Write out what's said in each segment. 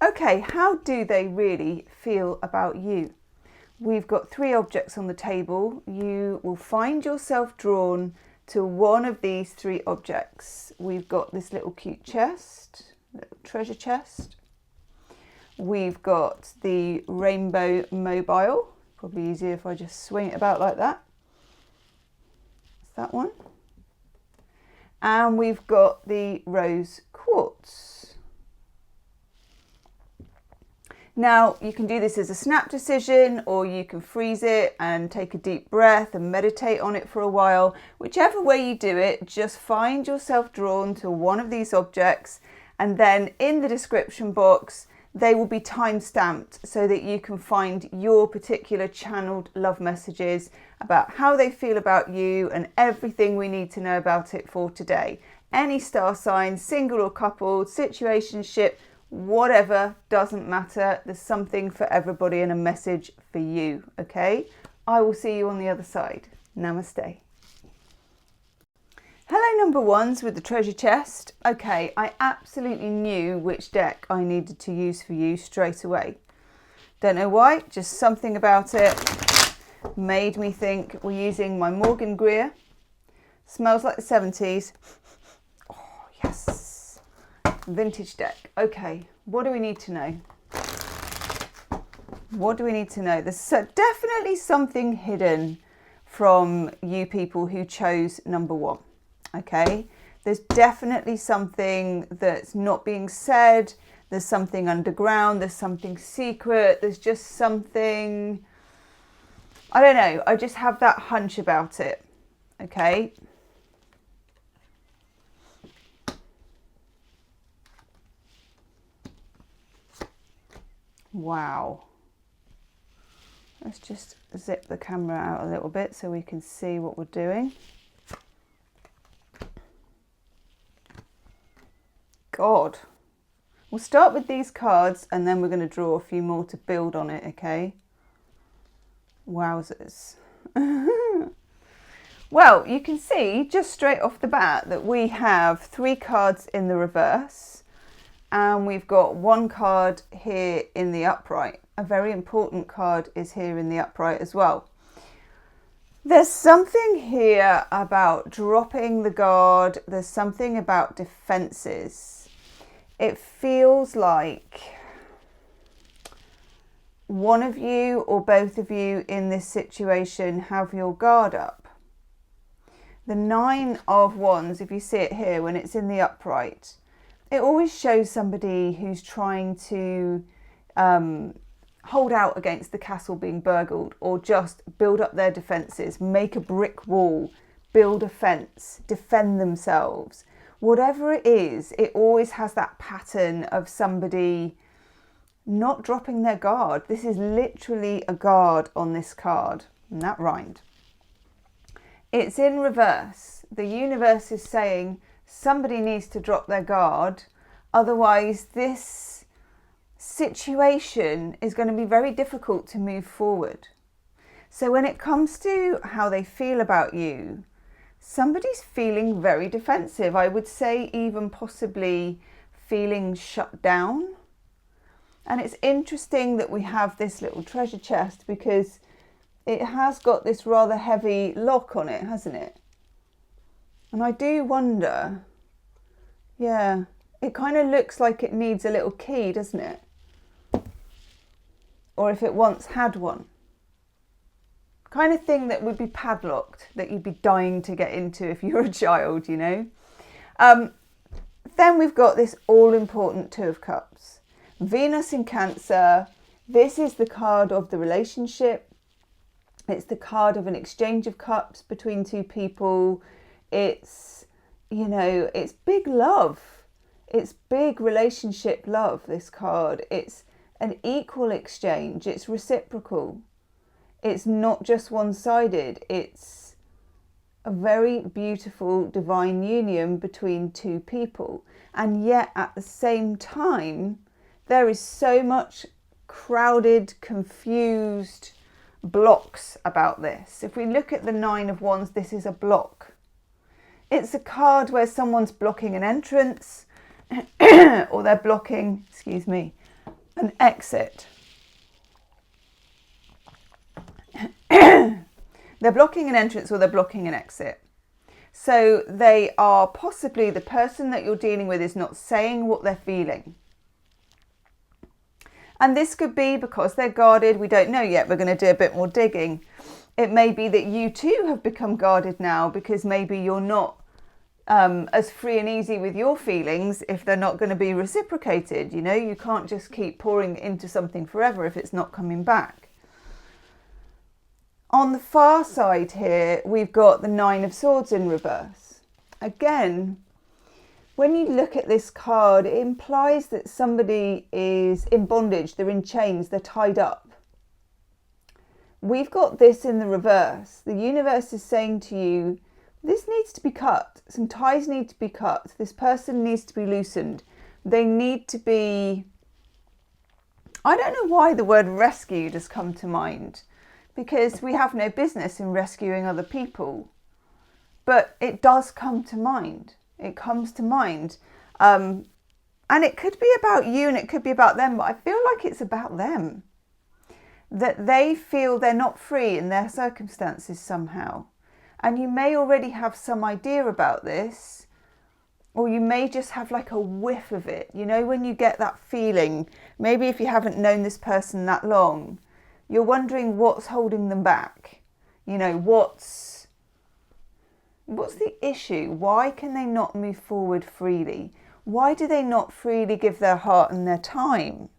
Okay, how do they really feel about you? We've got 3 objects on the table. You will find yourself drawn to one of these 3 objects. We've got this little cute chest, little treasure chest. We've got the rainbow mobile. Probably easier if I just swing it about like that. It's that one. And we've got the rose quartz. Now, you can do this as a snap decision, or you can freeze it and take a deep breath and meditate on it for a while. Whichever way you do it, just find yourself drawn to one of these objects, and then in the description box, they will be time-stamped so that you can find your particular channeled love messages about how they feel about you and everything we need to know about it for today. Any star sign, single or coupled, situationship, whatever, doesn't matter. There's something for everybody and a message for you, okay? I will see you on the other side. Namaste. Hello number 1s with the treasure chest. Okay, I absolutely knew which deck I needed to use for you straight away. Don't know why, just something about it made me think we're using my Morgan Greer. Smells like the 70s. Oh, yes. Vintage deck. Okay, what do we need to know? What do we need to know? There's definitely something hidden from you people who chose number 1. Okay, there's definitely something that's not being said. There's something underground. There's something secret. There's just something, I don't know. I just have that hunch about it. Okay. Wow. Let's just zip the camera out a little bit so we can see what we're doing. God. We'll start with these cards and then we're going to draw a few more to build on it, okay? Wowzers. Well, you can see just straight off the bat that we have 3 cards in the reverse and we've got 1 card here in the upright. A very important card is here in the upright as well. There's something here about dropping the guard. There's something about defenses. It feels like one of you or both of you in this situation have your guard up. The 9 of Wands, if you see it here when it's in the upright, it always shows somebody who's trying to hold out against the castle being burgled, or just build up their defences, make a brick wall, build a fence, defend themselves. Whatever it is, it always has that pattern of somebody not dropping their guard. This is literally a guard on this card, and that rhymed. It's in reverse. The universe is saying somebody needs to drop their guard, otherwise this situation is going to be very difficult to move forward. So when it comes to how they feel about you, somebody's feeling very defensive. I would say even possibly feeling shut down. And it's interesting that we have this little treasure chest because it has got this rather heavy lock on it, hasn't it? And I do wonder, yeah, it kind of looks like it needs a little key, doesn't it? Or if it once had one. Kind of thing that would be padlocked, that you'd be dying to get into if you were a child, you know. Then we've got this all-important 2 of Cups. Venus in Cancer. This is the card of the relationship. It's the card of an exchange of cups between 2 people. It's, you know, it's big love. It's big relationship love, this card. It's an equal exchange. It's reciprocal. It's not just one-sided. It's a very beautiful divine union between 2 people. And yet at the same time, there is so much crowded, confused blocks about this. If we look at the 9 of Wands, this is a block. It's a card where someone's blocking an entrance or they're blocking, excuse me, an exit. They're blocking an entrance or they're blocking an exit. So they are possibly, the person that you're dealing with is not saying what they're feeling. And this could be because they're guarded. We don't know yet. We're going to do a bit more digging. It may be that you too have become guarded now because maybe you're not as free and easy with your feelings if they're not going to be reciprocated. You know, you can't just keep pouring into something forever if it's not coming back. On the far side here, we've got the Nine of Swords in reverse. Again, when you look at this card, it implies that somebody is in bondage, they're in chains, they're tied up. We've got this in the reverse. The universe is saying to you, this needs to be cut. Some ties need to be cut. This person needs to be loosened. They need to be... I don't know why the word rescued has come to mind, because we have no business in rescuing other people. But it does come to mind. It comes to mind. And it could be about you and it could be about them, but I feel like it's about them. That they feel they're not free in their circumstances somehow. And you may already have some idea about this, or you may just have like a whiff of it. You know, when you get that feeling, maybe if you haven't known this person that long, you're wondering what's holding them back. You know, what's the issue? Why can they not move forward freely? Why do they not freely give their heart and their time?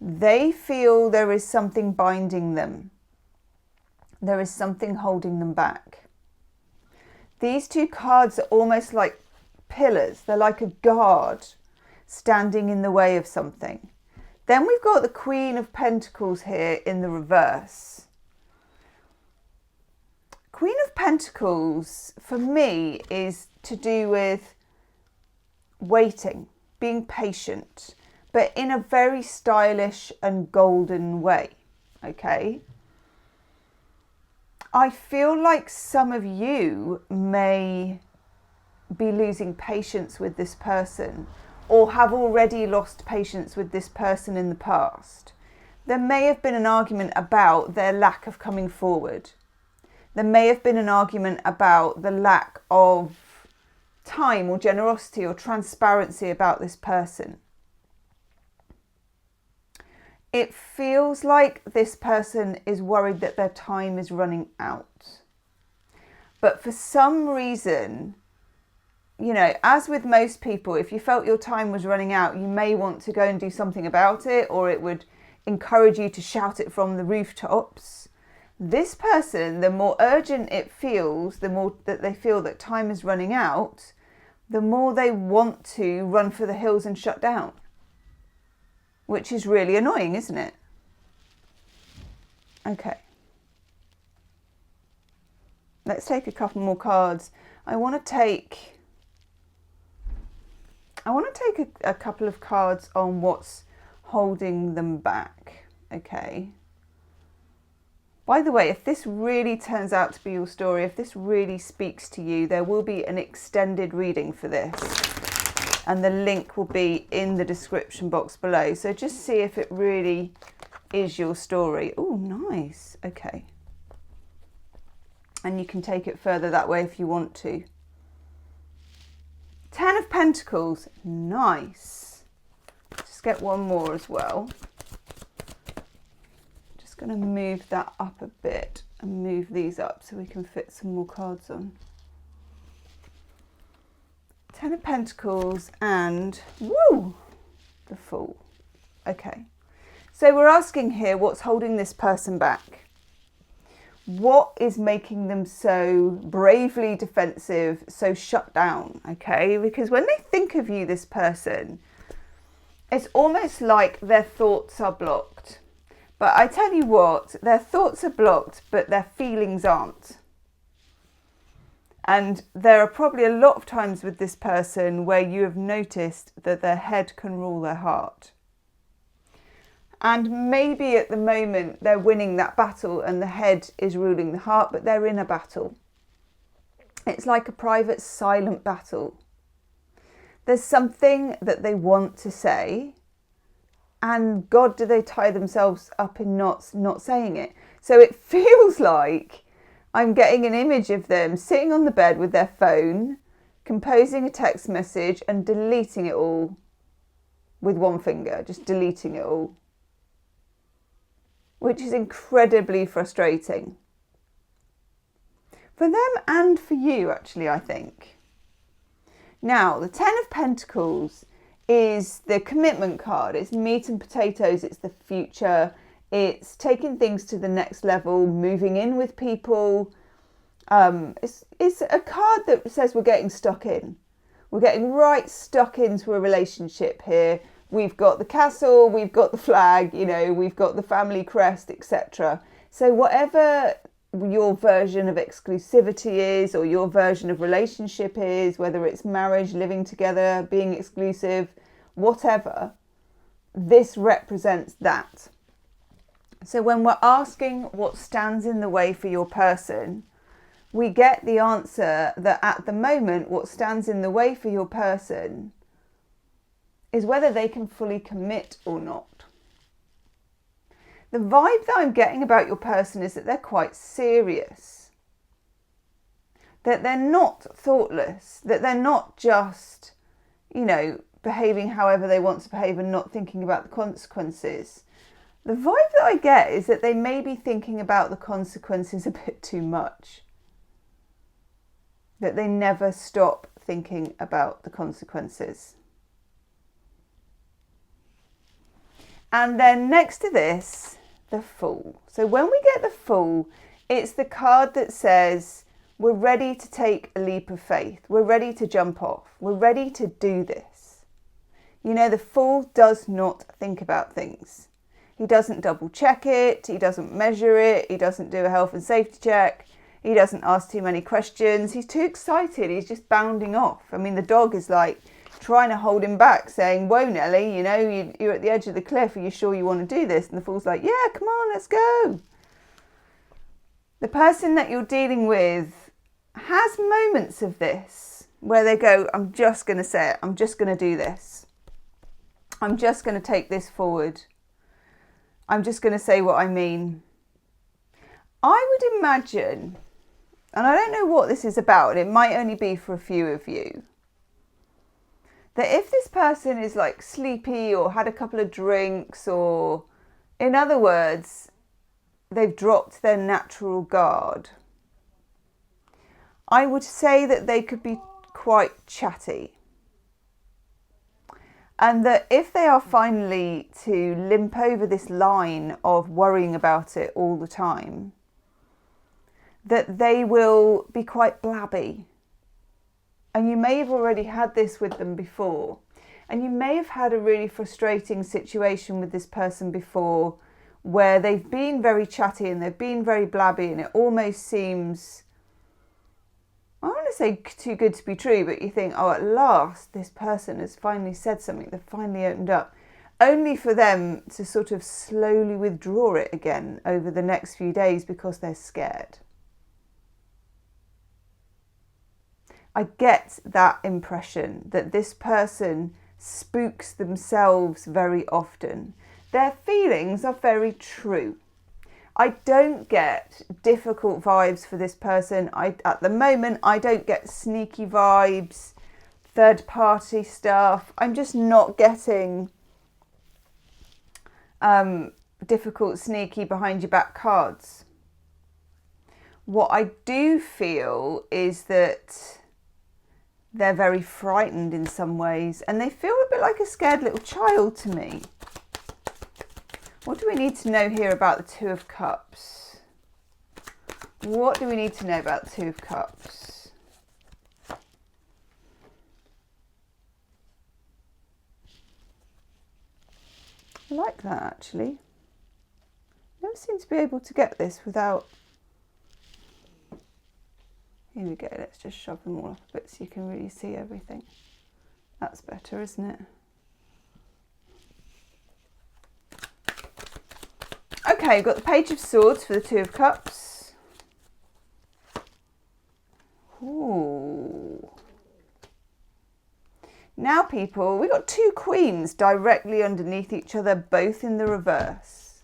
They feel there is something binding them. There is something holding them back. These two cards are almost like pillars. They're like a guard standing in the way of something. Then we've got the Queen of Pentacles here in the reverse. Queen of Pentacles, for me, is to do with waiting, being patient, but in a very stylish and golden way, okay? I feel like some of you may be losing patience with this person, or have already lost patience with this person in the past. There may have been an argument about their lack of coming forward. There may have been an argument about the lack of time or generosity or transparency about this person. It feels like this person is worried that their time is running out. But for some reason, you know, as with most people, if you felt your time was running out, you may want to go and do something about it, or it would encourage you to shout it from the rooftops. This person, the more urgent it feels, the more that they feel that time is running out, the more they want to run for the hills and shut down. Which is really annoying, isn't it? Okay. Let's take a couple more cards. I want to take a couple of cards on what's holding them back. Okay. By the way, if this really turns out to be your story, if this really speaks to you, there will be an extended reading for this. And the link will be in the description box below. So just see if it really is your story. Oh, nice. Okay. And you can take it further that way if you want to. Ten of Pentacles. Nice. Just get one more as well. Just going to move that up a bit and move these up so we can fit some more cards on. Ten of Pentacles and, woo, the Fool. Okay, so we're asking here, what's holding this person back? What is making them so bravely defensive, so shut down, okay? Because when they think of you, this person, it's almost like their thoughts are blocked. But I tell you what, their thoughts are blocked, but their feelings aren't. And there are probably a lot of times with this person where you have noticed that their head can rule their heart. And maybe at the moment they're winning that battle and the head is ruling the heart, but they're in a battle. It's like a private, silent battle. There's something that they want to say, and God, do they tie themselves up in knots not saying it. So it feels like I'm getting an image of them sitting on the bed with their phone, composing a text message and deleting it all with one finger, just deleting it all, which is incredibly frustrating for them and for you, actually, I think. Now, the Ten of Pentacles is the commitment card. It's meat and potatoes. It's the future. It's taking things to the next level, moving in with people. It's a card that says we're getting stuck in. We're getting right stuck into a relationship here. We've got the castle, we've got the flag, you know, we've got the family crest, etc. So whatever your version of exclusivity is, or your version of relationship is, whether it's marriage, living together, being exclusive, whatever, this represents that. So when we're asking what stands in the way for your person, we get the answer that at the moment, what stands in the way for your person is whether they can fully commit or not. The vibe that I'm getting about your person is that they're quite serious, that they're not thoughtless, that they're not just, you know, behaving however they want to behave and not thinking about the consequences. The vibe that I get is that they may be thinking about the consequences a bit too much, that they never stop thinking about the consequences. And then next to this, the Fool. So when we get the Fool, it's the card that says we're ready to take a leap of faith. We're ready to jump off. We're ready to do this. You know, the Fool does not think about things. He doesn't double check it. He doesn't measure it. He doesn't do a health and safety check. He doesn't ask too many questions. He's too excited. He's just bounding off. I mean, the dog is like trying to hold him back, saying, whoa, Nelly, you know, you're at the edge of the cliff. Are you sure you want to do this? And the Fool's like, yeah, come on, let's go. The person that you're dealing with has moments of this where they go, I'm just going to say it. I'm just going to do this. I'm just going to take this forward. I'm just going to say what I mean. I would imagine, and I don't know what this is about, and it might only be for a few of you, that if this person is like sleepy or had a couple of drinks, or in other words, they've dropped their natural guard, I would say that they could be quite chatty. And that if they are finally to limp over this line of worrying about it all the time, that they will be quite blabby. And you may have already had this with them before. And you may have had a really frustrating situation with this person before, where they've been very chatty and they've been very blabby, and it almost seems, I don't want to say too good to be true, but you think, oh, at last this person has finally said something, they've finally opened up, only for them to sort of slowly withdraw it again over the next few days because they're scared. I get that impression that this person spooks themselves very often. Their feelings are very true. I don't get difficult vibes for this person. At the moment, I don't get sneaky vibes, third party stuff. I'm just not getting difficult, sneaky, behind your back cards. What I do feel is that they're very frightened in some ways, and they feel a bit like a scared little child to me. What do we need to know here about the Two of Cups? What do we need to know about the Two of Cups? I like that, actually. Never seem to be able to get this without... Here we go, let's just shove them all up a bit so you can really see everything. That's better, isn't it? Okay, we've got the Page of Swords for the Two of Cups. Ooh. Now people, we got two queens directly underneath each other, both in the reverse.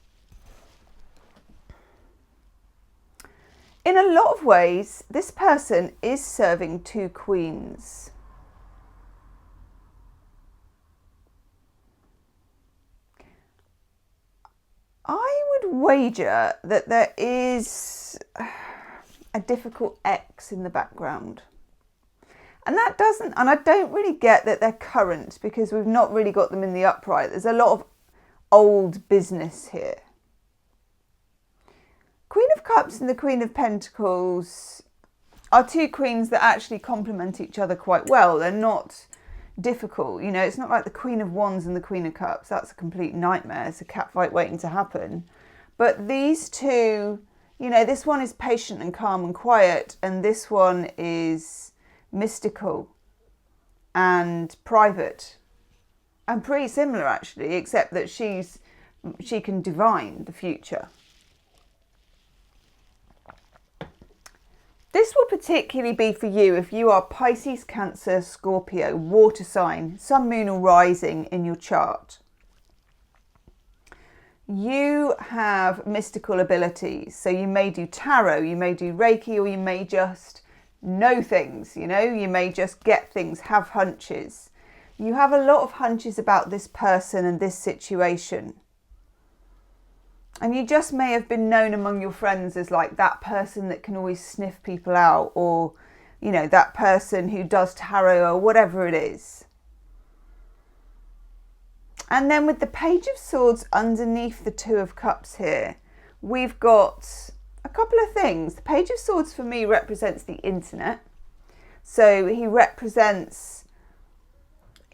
In a lot of ways, this person is serving two queens. I would wager that there is a difficult X in the background. And I don't really get that they're current because we've not really got them in the upright. There's a lot of old business here. Queen of Cups and the Queen of Pentacles are two queens that actually complement each other quite well. They're not difficult. You know, it's not like the Queen of Wands and the Queen of Cups. That's a complete nightmare. It's a catfight waiting to happen. But these two, you know, this one is patient and calm and quiet, and this one is mystical and private and pretty similar actually, except that she can divine the future. This will particularly be for you if you are Pisces, Cancer, Scorpio, water sign, sun, moon or rising in your chart. You have mystical abilities, so you may do tarot, you may do Reiki, or you may just know things, you know, you may just get things, have hunches. You have a lot of hunches about this person and this situation. And you just may have been known among your friends as like that person that can always sniff people out, or, you know, that person who does tarot or whatever it is. And then with the Page of Swords underneath the Two of Cups here, we've got a couple of things. The Page of Swords for me represents the internet. So he represents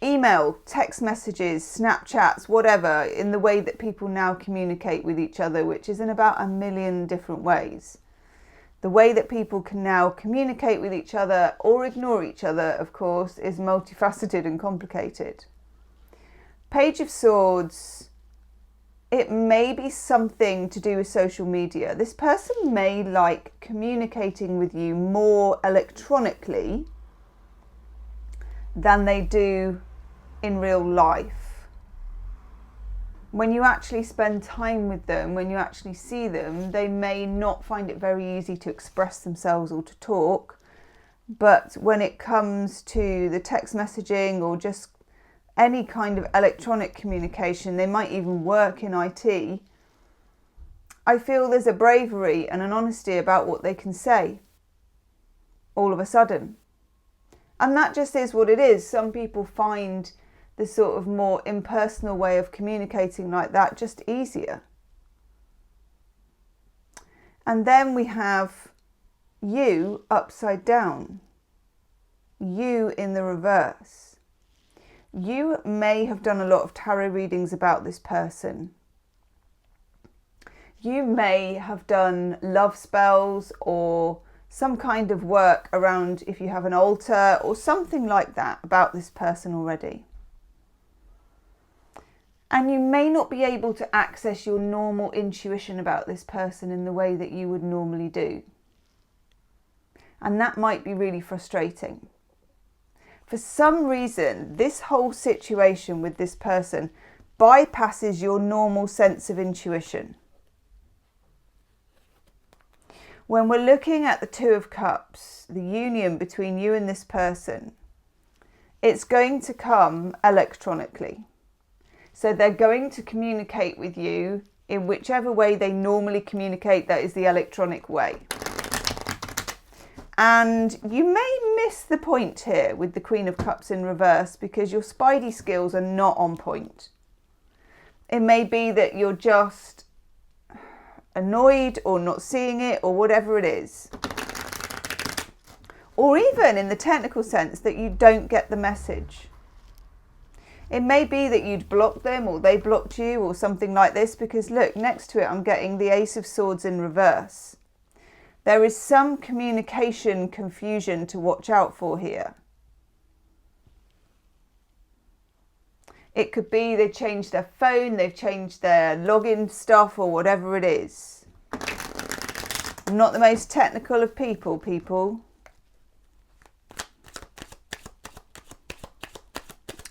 email, text messages, Snapchats, whatever, in the way that people now communicate with each other, which is in about a million different ways. The way that people can now communicate with each other or ignore each other, of course, is multifaceted and complicated. Page of Swords, it may be something to do with social media. This person may like communicating with you more electronically than they do in real life. When you actually spend time with them, when you actually see them, they may not find it very easy to express themselves or to talk. But when it comes to the text messaging or just any kind of electronic communication, they might even work in IT, I feel there's a bravery and an honesty about what they can say all of a sudden. And that just is what it is. Some people find the sort of more impersonal way of communicating like that just easier. And then we have you upside down, you in the reverse. You may have done a lot of tarot readings about this person. You may have done love spells or some kind of work around, if you have an altar or something like that, about this person already. And you may not be able to access your normal intuition about this person in the way that you would normally do. And that might be really frustrating. For some reason, this whole situation with this person bypasses your normal sense of intuition. When we're looking at the Two of Cups, the union between you and this person, it's going to come electronically. So they're going to communicate with you in whichever way they normally communicate, that is the electronic way. And you may miss the point here with the Queen of Cups in reverse because your spidey skills are not on point. It may be that you're just annoyed or not seeing it or whatever it is. Or even in the technical sense that you don't get the message. It may be that you'd blocked them or they blocked you or something like this, because look, next to it I'm getting the Ace of Swords in reverse. There is some communication confusion to watch out for here. It could be they changed their phone, they've changed their login stuff or whatever it is. I'm not the most technical of people.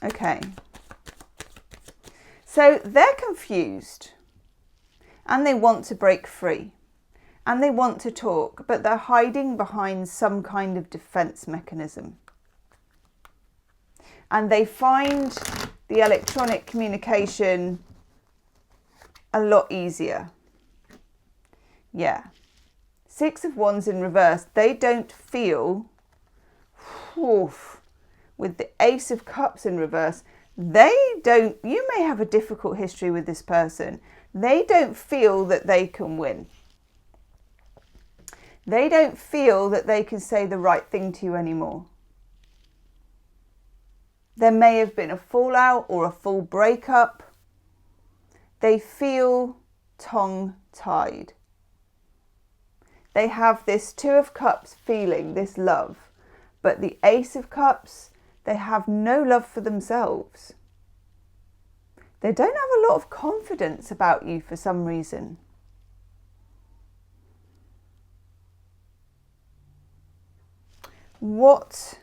Okay. So they're confused and they want to break free and they want to talk, but they're hiding behind some kind of defense mechanism. And they find the electronic communication a lot easier. Yeah. 6 of Wands in reverse. They don't feel, with the Ace of Cups in reverse, you may have a difficult history with this person. They don't feel that they can win. They don't feel that they can say the right thing to you anymore. There may have been a fallout or a full breakup. They feel tongue-tied. They have this 2 of Cups feeling, this love, but the Ace of Cups, they have no love for themselves. They don't have a lot of confidence about you for some reason. What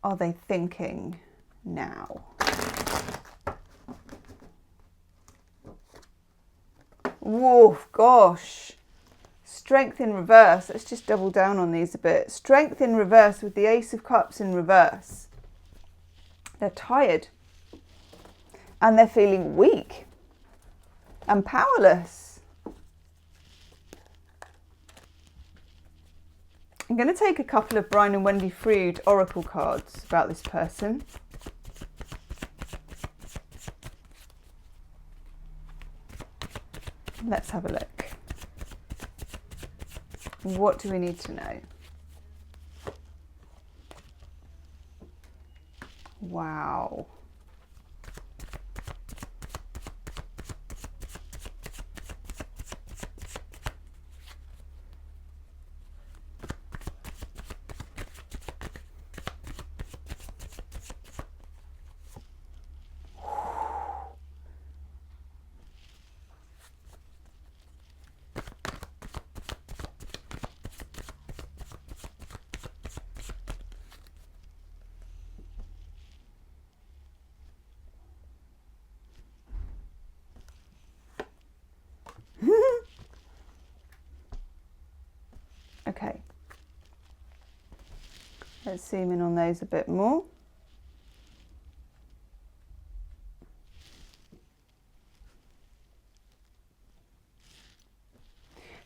are they thinking now? Whoa, gosh. Strength in reverse. Let's just double down on these a bit. Strength in reverse with the Ace of Cups in reverse. They're tired. And they're feeling weak and powerless. I'm going to take a couple of Brian and Wendy Frood oracle cards about this person. Let's have a look. What do we need to know? Wow. Okay, let's zoom in on those a bit more.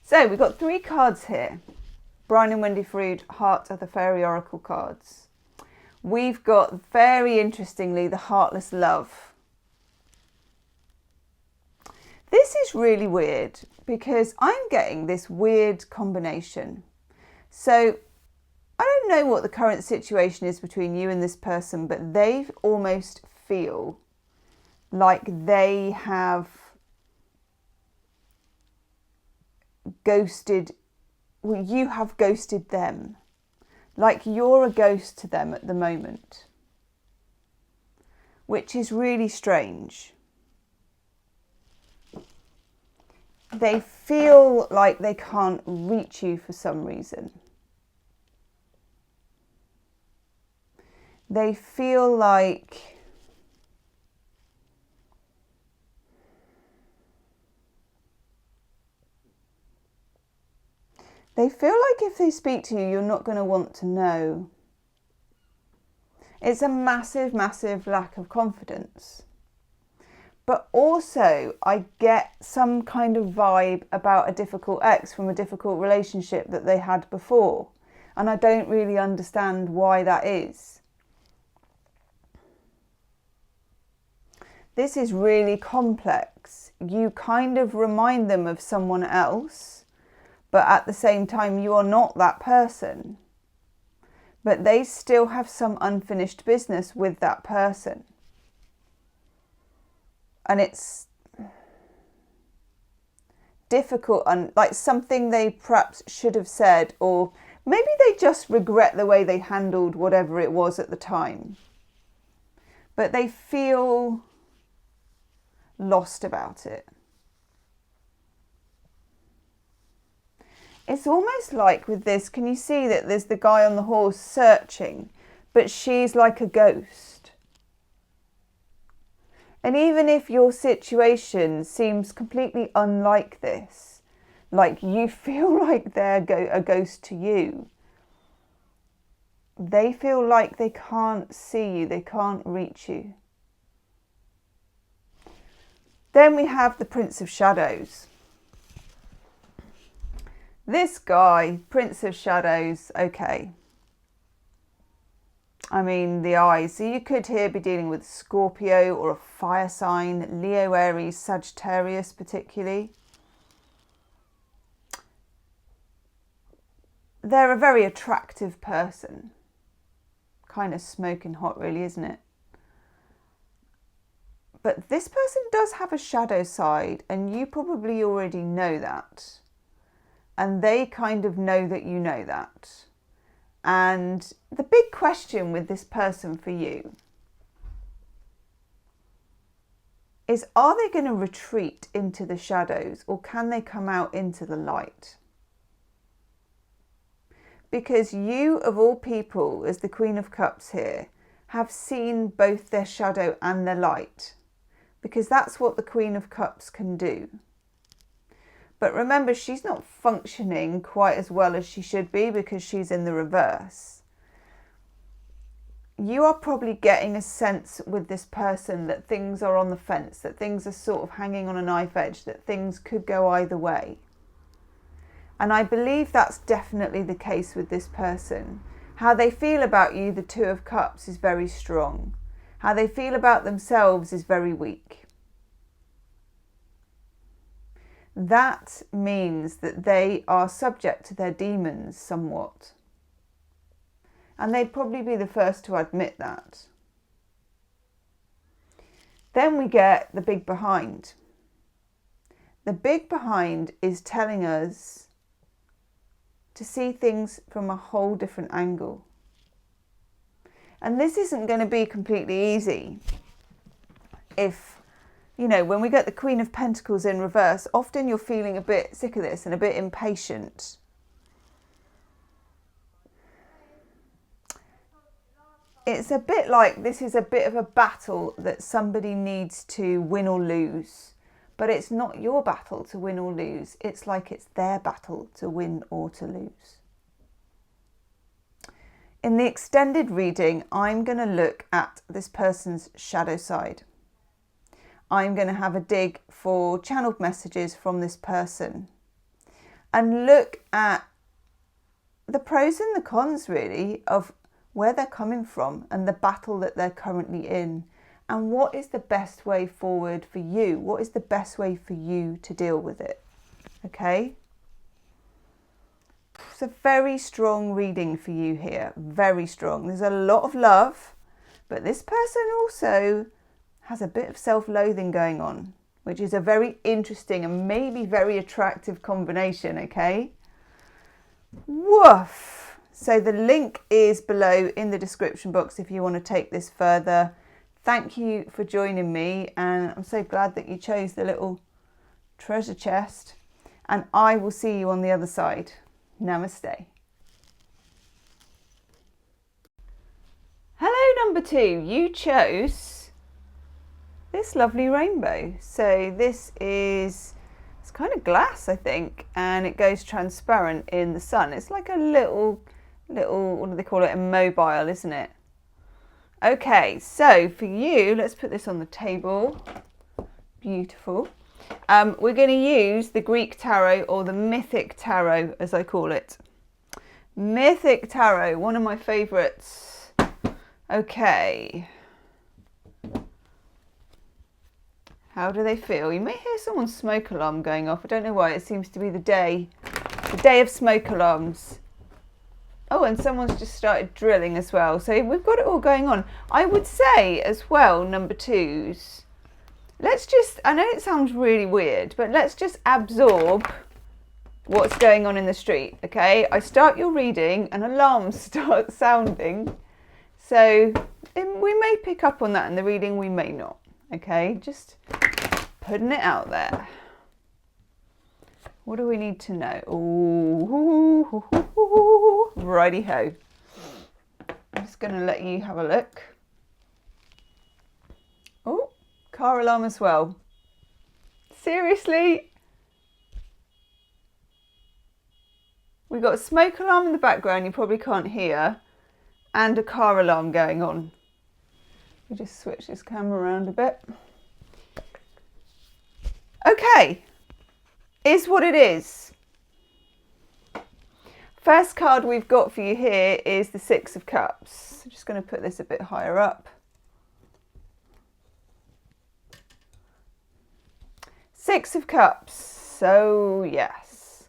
So we've got 3 cards here. Brian and Wendy Frood, Heart of the Fairy Oracle cards. We've got, very interestingly, the Heartless Love. This is really weird because I'm getting this weird combination. So I don't know what the current situation is between you and this person, but they almost feel like they have ghosted, well, you have ghosted them. Like you're a ghost to them at the moment, which is really strange. They feel like they can't reach you for some reason. They feel like if they speak to you, you're not going to want to know. It's a massive, massive lack of confidence. But also, I get some kind of vibe about a difficult ex from a difficult relationship that they had before. And I don't really understand why that is. This is really complex. You kind of remind them of someone else, but at the same time, you are not that person. But they still have some unfinished business with that person. And it's difficult, and like something they perhaps should have said, or maybe they just regret the way they handled whatever it was at the time. But they feel lost about it. It's almost like with this, can you see that there's the guy on the horse searching, but she's like a ghost. And even if your situation seems completely unlike this, like you feel like they're a ghost to you, they feel like they can't see you, they can't reach you. Then we have the Prince of Shadows. This guy, Prince of Shadows, okay. I mean, the eyes. So you could here be dealing with Scorpio or a fire sign, Leo, Aries, Sagittarius particularly. They're a very attractive person. Kind of smoking hot, really, isn't it? But this person does have a shadow side, and you probably already know that. And they kind of know that you know that. And the big question with this person for you is, are they going to retreat into the shadows, or can they come out into the light? Because you, of all people, as the Queen of Cups here, have seen both their shadow and their light. Because that's what the Queen of Cups can do. But remember, she's not functioning quite as well as she should be because she's in the reverse. You are probably getting a sense with this person that things are on the fence, that things are sort of hanging on a knife edge, that things could go either way. And I believe that's definitely the case with this person. How they feel about you, the Two of Cups, is very strong. How they feel about themselves is very weak. That means that they are subject to their demons somewhat. And they'd probably be the first to admit that. Then we get the big behind. The big behind is telling us to see things from a whole different angle. And this isn't going to be completely easy. If, you know, when we get the Queen of Pentacles in reverse, often you're feeling a bit sick of this and a bit impatient. It's a bit like this is a bit of a battle that somebody needs to win or lose. But it's not your battle to win or lose. It's like it's their battle to win or to lose. In the extended reading, I'm going to look at this person's shadow side. I'm going to have a dig for channeled messages from this person and look at the pros and the cons, really, of where they're coming from and the battle that they're currently in. And what is the best way forward for you? What is the best way for you to deal with it? Okay? It's a very strong reading for you here. Very strong. There's a lot of love, but this person also has a bit of self-loathing going on, which is a very interesting and maybe very attractive combination, okay? Woof! So the link is below in the description box if you want to take this further. Thank you for joining me, and I'm so glad that you chose the little treasure chest, and I will see you on the other side. Namaste. Hello, number 2. You chose this lovely rainbow. So this is, it's kind of glass, I think, and it goes transparent in the sun. It's like a little, what do they call it? A mobile, isn't it? Okay, so for you, let's put this on the table. Beautiful. We're going to use the Greek tarot, or the Mythic Tarot, as I call it. Mythic Tarot, one of my favourites. Okay. How do they feel? You may hear someone's smoke alarm going off. I don't know why. It seems to be the day of smoke alarms. Oh, and someone's just started drilling as well. So we've got it all going on. I would say as well, number 2s, let's just, I know it sounds really weird, but let's just absorb what's going on in the street, okay? I start your reading and alarms start sounding. So we may pick up on that in the reading, we may not, okay? Just putting it out there. What do we need to know? Ooh, righty-ho. I'm just going to let you have a look. Oh, car alarm as well. Seriously? We've got a smoke alarm in the background you probably can't hear, and a car alarm going on. We just switch this camera around a bit. Okay, is what it is. First card we've got for you here is the Six of Cups. I'm just going to put this a bit higher up. Six of Cups. So yes.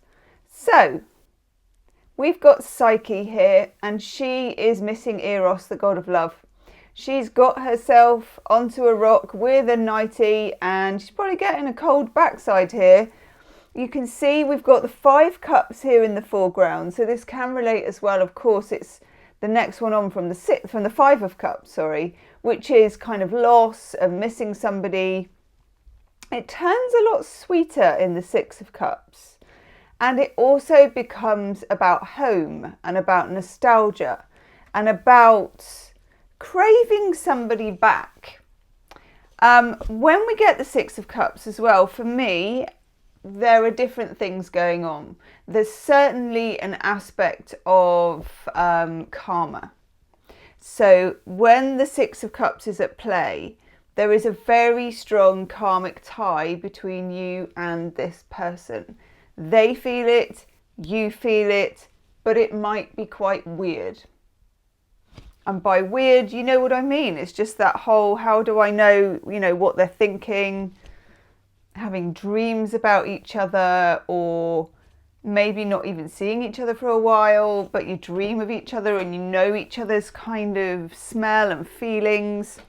So we've got Psyche here, and she is missing Eros, the god of love. She's got herself onto a rock with a nightie, and she's probably getting a cold backside here. You can see we've got the Five Cups here in the foreground, so this can relate as well. Of course, it's the next one on from the Five of Cups, sorry, which is kind of loss and missing somebody. It turns a lot sweeter in the Six of Cups, and it also becomes about home and about nostalgia and about craving somebody back. When we get the Six of Cups as well, for me, there are different things going on. There's certainly an aspect of karma. So when the Six of Cups is at play, there is a very strong karmic tie between you and this person. They feel it, you feel it, but it might be quite weird. And by weird, you know what I mean. It's just that whole, how do I know, what they're thinking, having dreams about each other, or maybe not even seeing each other for a while, but you dream of each other and you know each other's kind of smell and feelings.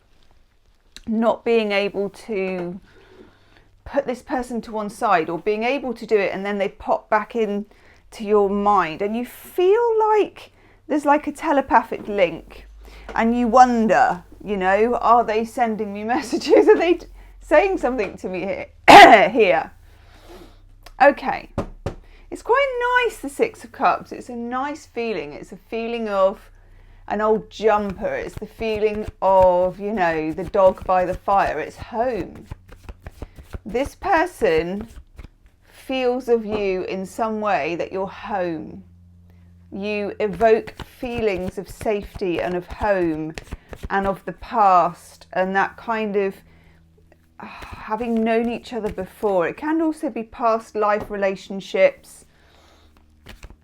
Not being able to put this person to one side, or being able to do it and then they pop back in to your mind and you feel like there's like a telepathic link, and you wonder, are they sending me messages? Are they saying something to me here? Okay. It's quite nice, the Six of Cups. It's a nice feeling. It's a feeling of an old jumper. It's the feeling of, the dog by the fire. It's home. This person feels of you in some way that you're home. You evoke feelings of safety and of home and of the past, and that kind of having known each other before. It can also be past life relationships,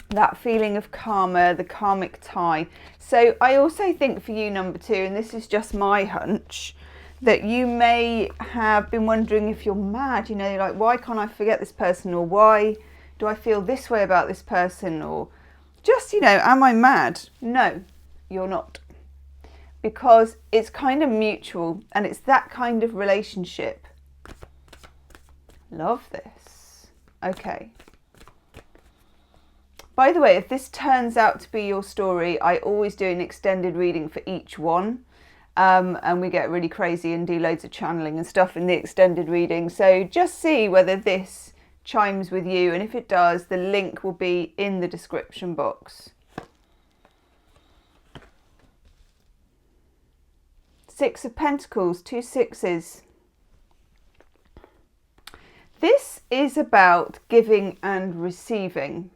that feeling of karma, the karmic tie. So I also think for you, number two, and this is just my hunch, that you may have been wondering if you're mad, like, why can't I forget this person, or why do I feel this way about this person, or just, am I mad? No, you're not. Because it's kind of mutual, and it's that kind of relationship. Love this. Okay. By the way, if this turns out to be your story, I always do an extended reading for each one. And we get really crazy and do loads of channeling and stuff in the extended reading. So just see whether this chimes with you. And if it does, the link will be in the description box. Six of Pentacles, two sixes. This is about giving and receiving.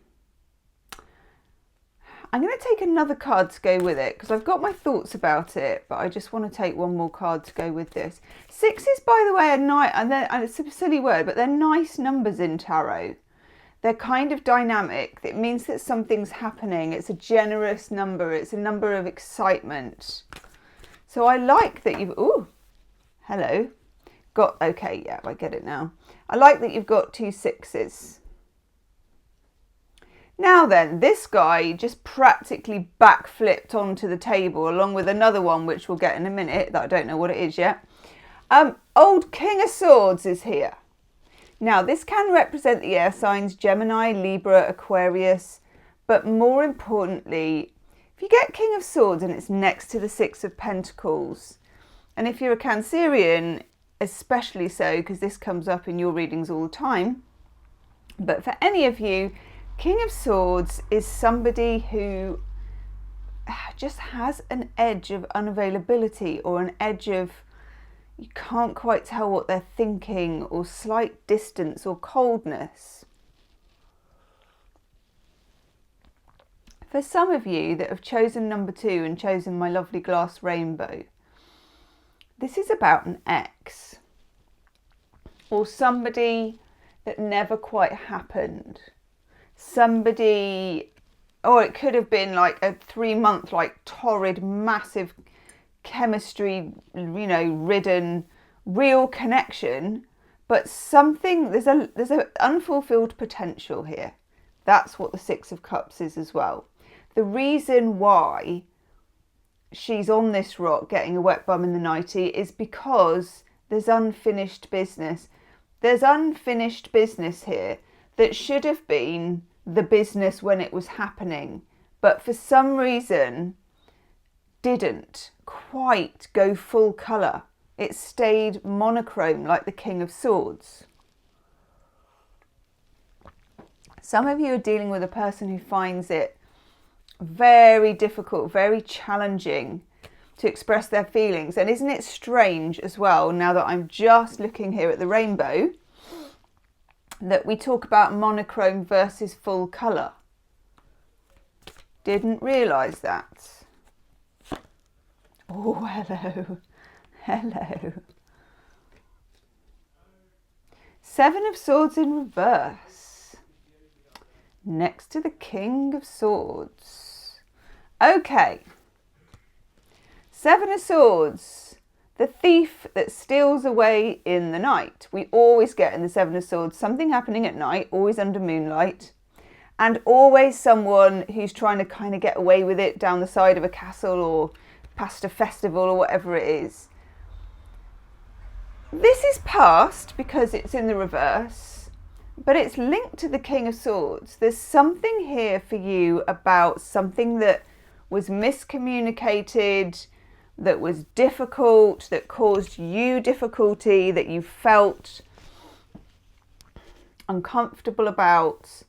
I'm going to take another card to go with it because I've got my thoughts about it, but I just want to take one more card to go with this. Sixes, by the way, are nice, and it's a silly word, but they're nice numbers in tarot. They're kind of dynamic. It means that something's happening. It's a generous number. It's a number of excitement. So I like that you've... Ooh, hello. Okay, yeah, I get it now. I like that you've got two sixes. Now then, this guy just practically backflipped onto the table along with another one, which we'll get in a minute, that I don't know what it is yet. Old King of Swords is here. Now, this can represent the air signs Gemini, Libra, Aquarius, but more importantly, if you get King of Swords and it's next to the Six of Pentacles, and if you're a Cancerian, especially so, because this comes up in your readings all the time, but for any of you, King of Swords is somebody who just has an edge of unavailability, or an edge of you can't quite tell what they're thinking, or slight distance or coldness. For some of you that have chosen number 2 and chosen my lovely glass rainbow, this is about an ex, or somebody that never quite happened. Somebody, or it could have been like a 3-month, like torrid, massive chemistry, ridden, real connection, but something, there's an unfulfilled potential here. That's what the 6 of Cups is as well. The reason why she's on this rock getting a wet bum in the nightie is because there's unfinished business. There's unfinished business here that should have been the business when it was happening, but for some reason didn't quite go full colour. It stayed monochrome, like the King of Swords. Some of you are dealing with a person who finds it very difficult, very challenging to express their feelings. And isn't it strange as well, now that I'm just looking here at the rainbow, that we talk about monochrome versus full colour? Didn't realise that. Oh, hello. Hello. 7 of Swords in reverse. Next to the King of Swords. Okay. 7 of Swords. The thief that steals away in the night. We always get in the 7 of Swords something happening at night, always under moonlight, and always someone who's trying to kind of get away with it down the side of a castle or past a festival or whatever it is. This is past because it's in the reverse, but it's linked to the King of Swords. There's something here for you about something that was miscommunicated, that was difficult, that caused you difficulty, that you felt uncomfortable about.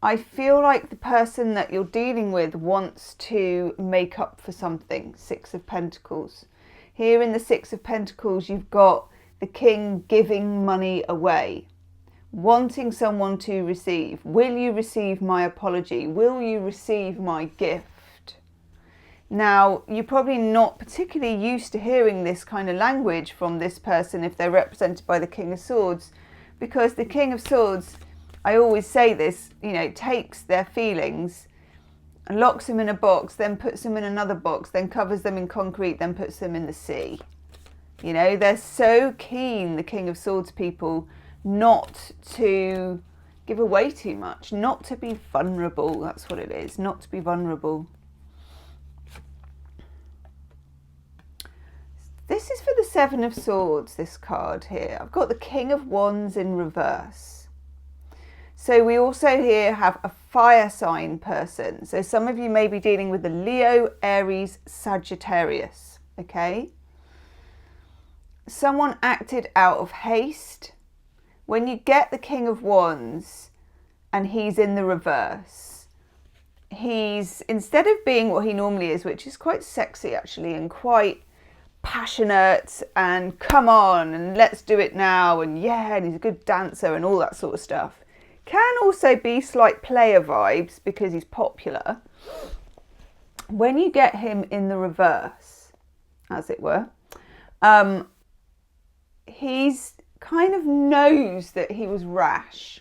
I feel like the person that you're dealing with wants to make up for something. 6 of Pentacles. Here in the 6 of Pentacles, you've got the king giving money away, wanting someone to receive. Will you receive my apology? Will you receive my gift? Now, you're probably not particularly used to hearing this kind of language from this person if they're represented by the King of Swords, because the King of Swords, I always say this, takes their feelings, locks them in a box, then puts them in another box, then covers them in concrete, then puts them in the sea. They're so keen, the King of Swords people, not to give away too much, not to be vulnerable. That's what it is, not to be vulnerable. This is for the 7 of Swords, this card here. I've got the King of Wands in reverse. So we also here have a fire sign person. So some of you may be dealing with the Leo, Aries, Sagittarius, okay? Someone acted out of haste. When you get the King of Wands and he's in the reverse, he's, instead of being what he normally is, which is quite sexy actually, and quite passionate and come on and let's do it now and yeah, and he's a good dancer and all that sort of stuff, can also be slight player vibes because he's popular. When you get him in the reverse, as it were, he's kind of knows that he was rash.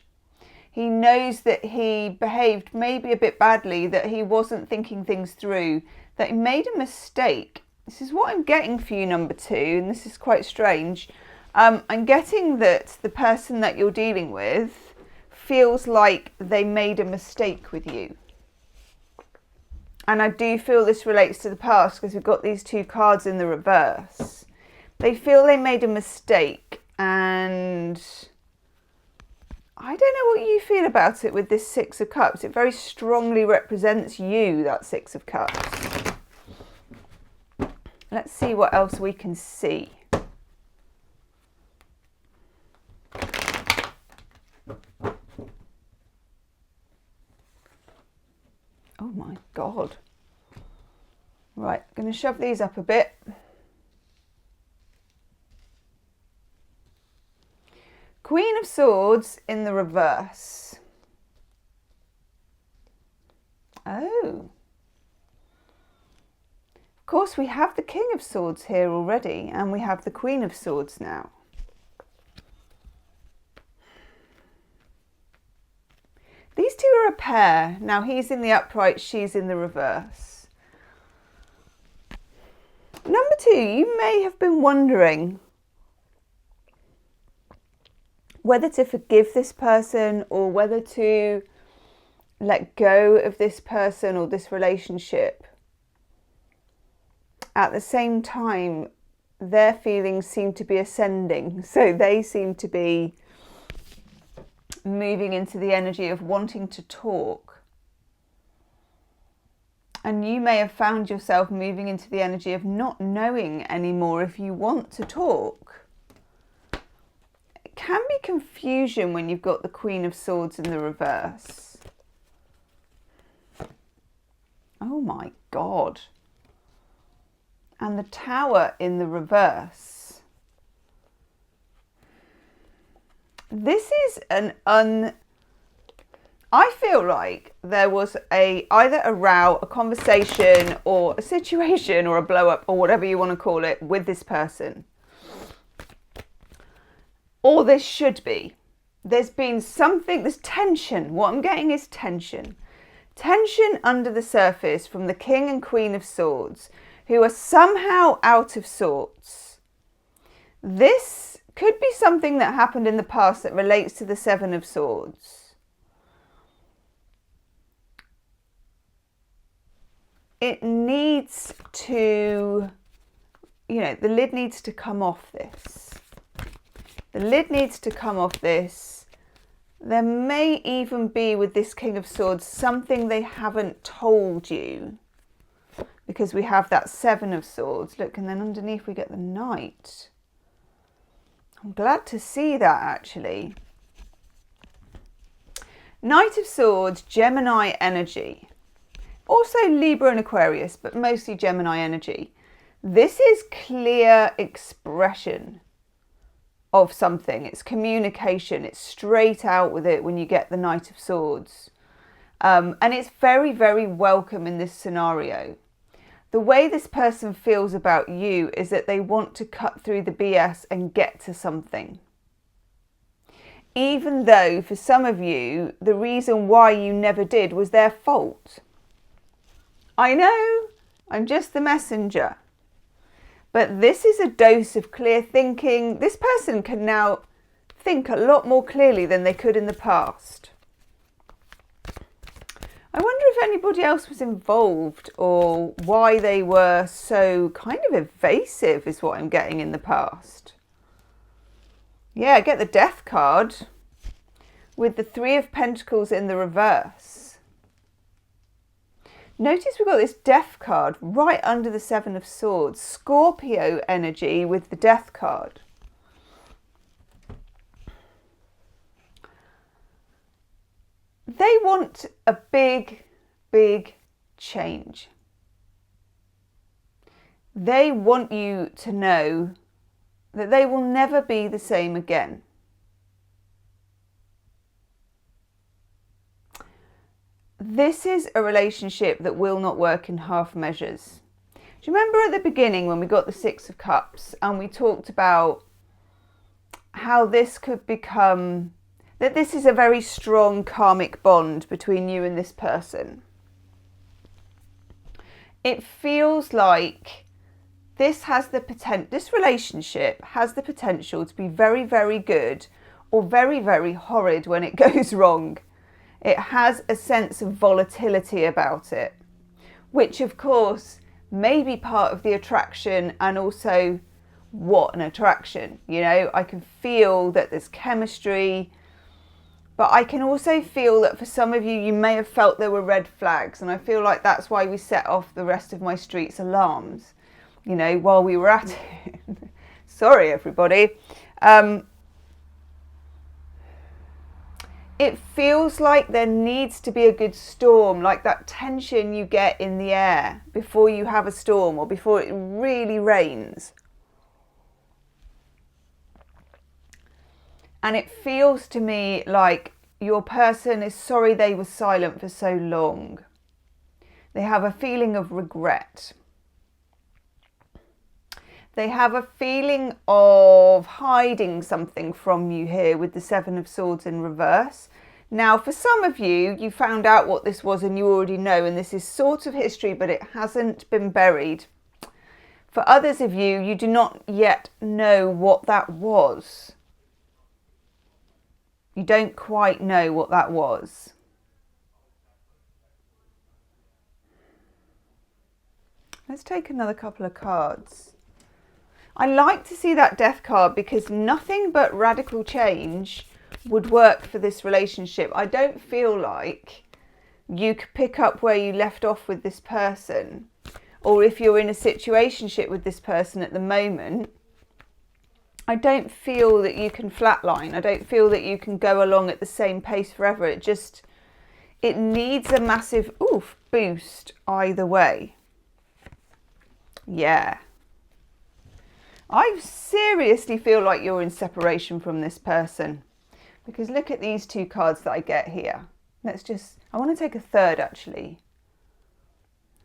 He knows that he behaved maybe a bit badly, that he wasn't thinking things through, that he made a mistake. This is what I'm getting for you, number 2, and this is quite strange. I'm getting that the person that you're dealing with feels like they made a mistake with you. And I do feel this relates to the past because we've got these 2 cards in the reverse. They feel they made a mistake, and I don't know what you feel about it with this 6 of Cups. It very strongly represents you, that 6 of Cups. Let's see what else we can see. Oh my God. Right, going to shove these up a bit. Queen of Swords in the reverse. Oh. Of course, we have the King of Swords here already, and we have the Queen of Swords now. These two are a pair. Now he's in the upright, she's in the reverse. Number two, you may have been wondering whether to forgive this person or whether to let go of this person or this relationship. At the same time, their feelings seem to be ascending. So they seem to be moving into the energy of wanting to talk. And you may have found yourself moving into the energy of not knowing anymore if you want to talk. It can be confusion when you've got the Queen of Swords in the reverse. Oh my God. And the Tower in the reverse. This is I feel like there was either a row, a conversation, or a situation, or a blow up, or whatever you want to call it, with this person. Or this should be. There's been something, there's tension. What I'm getting is tension. Tension under the surface from the King and Queen of Swords, who are somehow out of sorts. This could be something that happened in the past that relates to the Seven of Swords. It needs to, the lid needs to come off this. The lid needs to come off this. There may even be, with this King of Swords, something they haven't told you. Because we have that Seven of Swords. Look, and then underneath we get the Knight. I'm glad to see that, actually. Knight of Swords, Gemini energy. Also Libra and Aquarius, but mostly Gemini energy. This is clear expression of something. It's communication. It's straight out with it when you get the Knight of Swords. And it's very, very welcome in this scenario. The way this person feels about you is that they want to cut through the BS and get to something. Even though for some of you, the reason why you never did was their fault. I know, I'm just the messenger. But this is a dose of clear thinking. This person can now think a lot more clearly than they could in the past. I wonder if anybody else was involved or why they were so kind of evasive is what I'm getting in the past. Yeah, I get the Death card with the Three of Pentacles in the reverse. Notice we've got this Death card right under the Seven of Swords. Scorpio energy with the Death card. They want a big, big change. They want you to know that they will never be the same again. This is a relationship that will not work in half measures. Do you remember at the beginning when we got the Six of Cups and we talked about how this could become, that this is a very strong karmic bond between you and this person? It feels like this relationship has the potential to be very, very good or very, very horrid when it goes wrong. It has a sense of volatility about it, which of course may be part of the attraction, and also what an attraction. I can feel that there's chemistry, but I can also feel that for some of you, you may have felt there were red flags, and I feel like that's why we set off the rest of my street's alarms, while we were at it. Sorry, everybody. It feels like there needs to be a good storm, like that tension you get in the air before you have a storm or before it really rains. And it feels to me like your person is sorry they were silent for so long. They have a feeling of regret. They have a feeling of hiding something from you here with the Seven of Swords in reverse. Now, for some of you, you found out what this was and you already know, and this is sort of history, but it hasn't been buried. For others of you, you do not yet know what that was. You don't quite know what that was. Let's take another couple of cards. I like to see that Death card because nothing but radical change would work for this relationship. I don't feel like you could pick up where you left off with this person, or if you're in a situationship with this person at the moment, I don't feel that you can flatline. I don't feel that you can go along at the same pace forever. It needs a massive boost either way. Yeah. I seriously feel like you're in separation from this person, because look at these two cards that I get here. I want to take a third actually.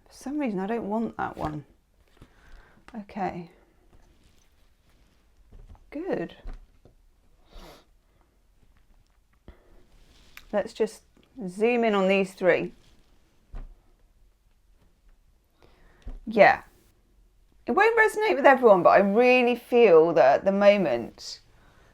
For some reason I don't want that one. Okay. Good. Let's just zoom in on these three. Yeah. It won't resonate with everyone, but I really feel that at the moment,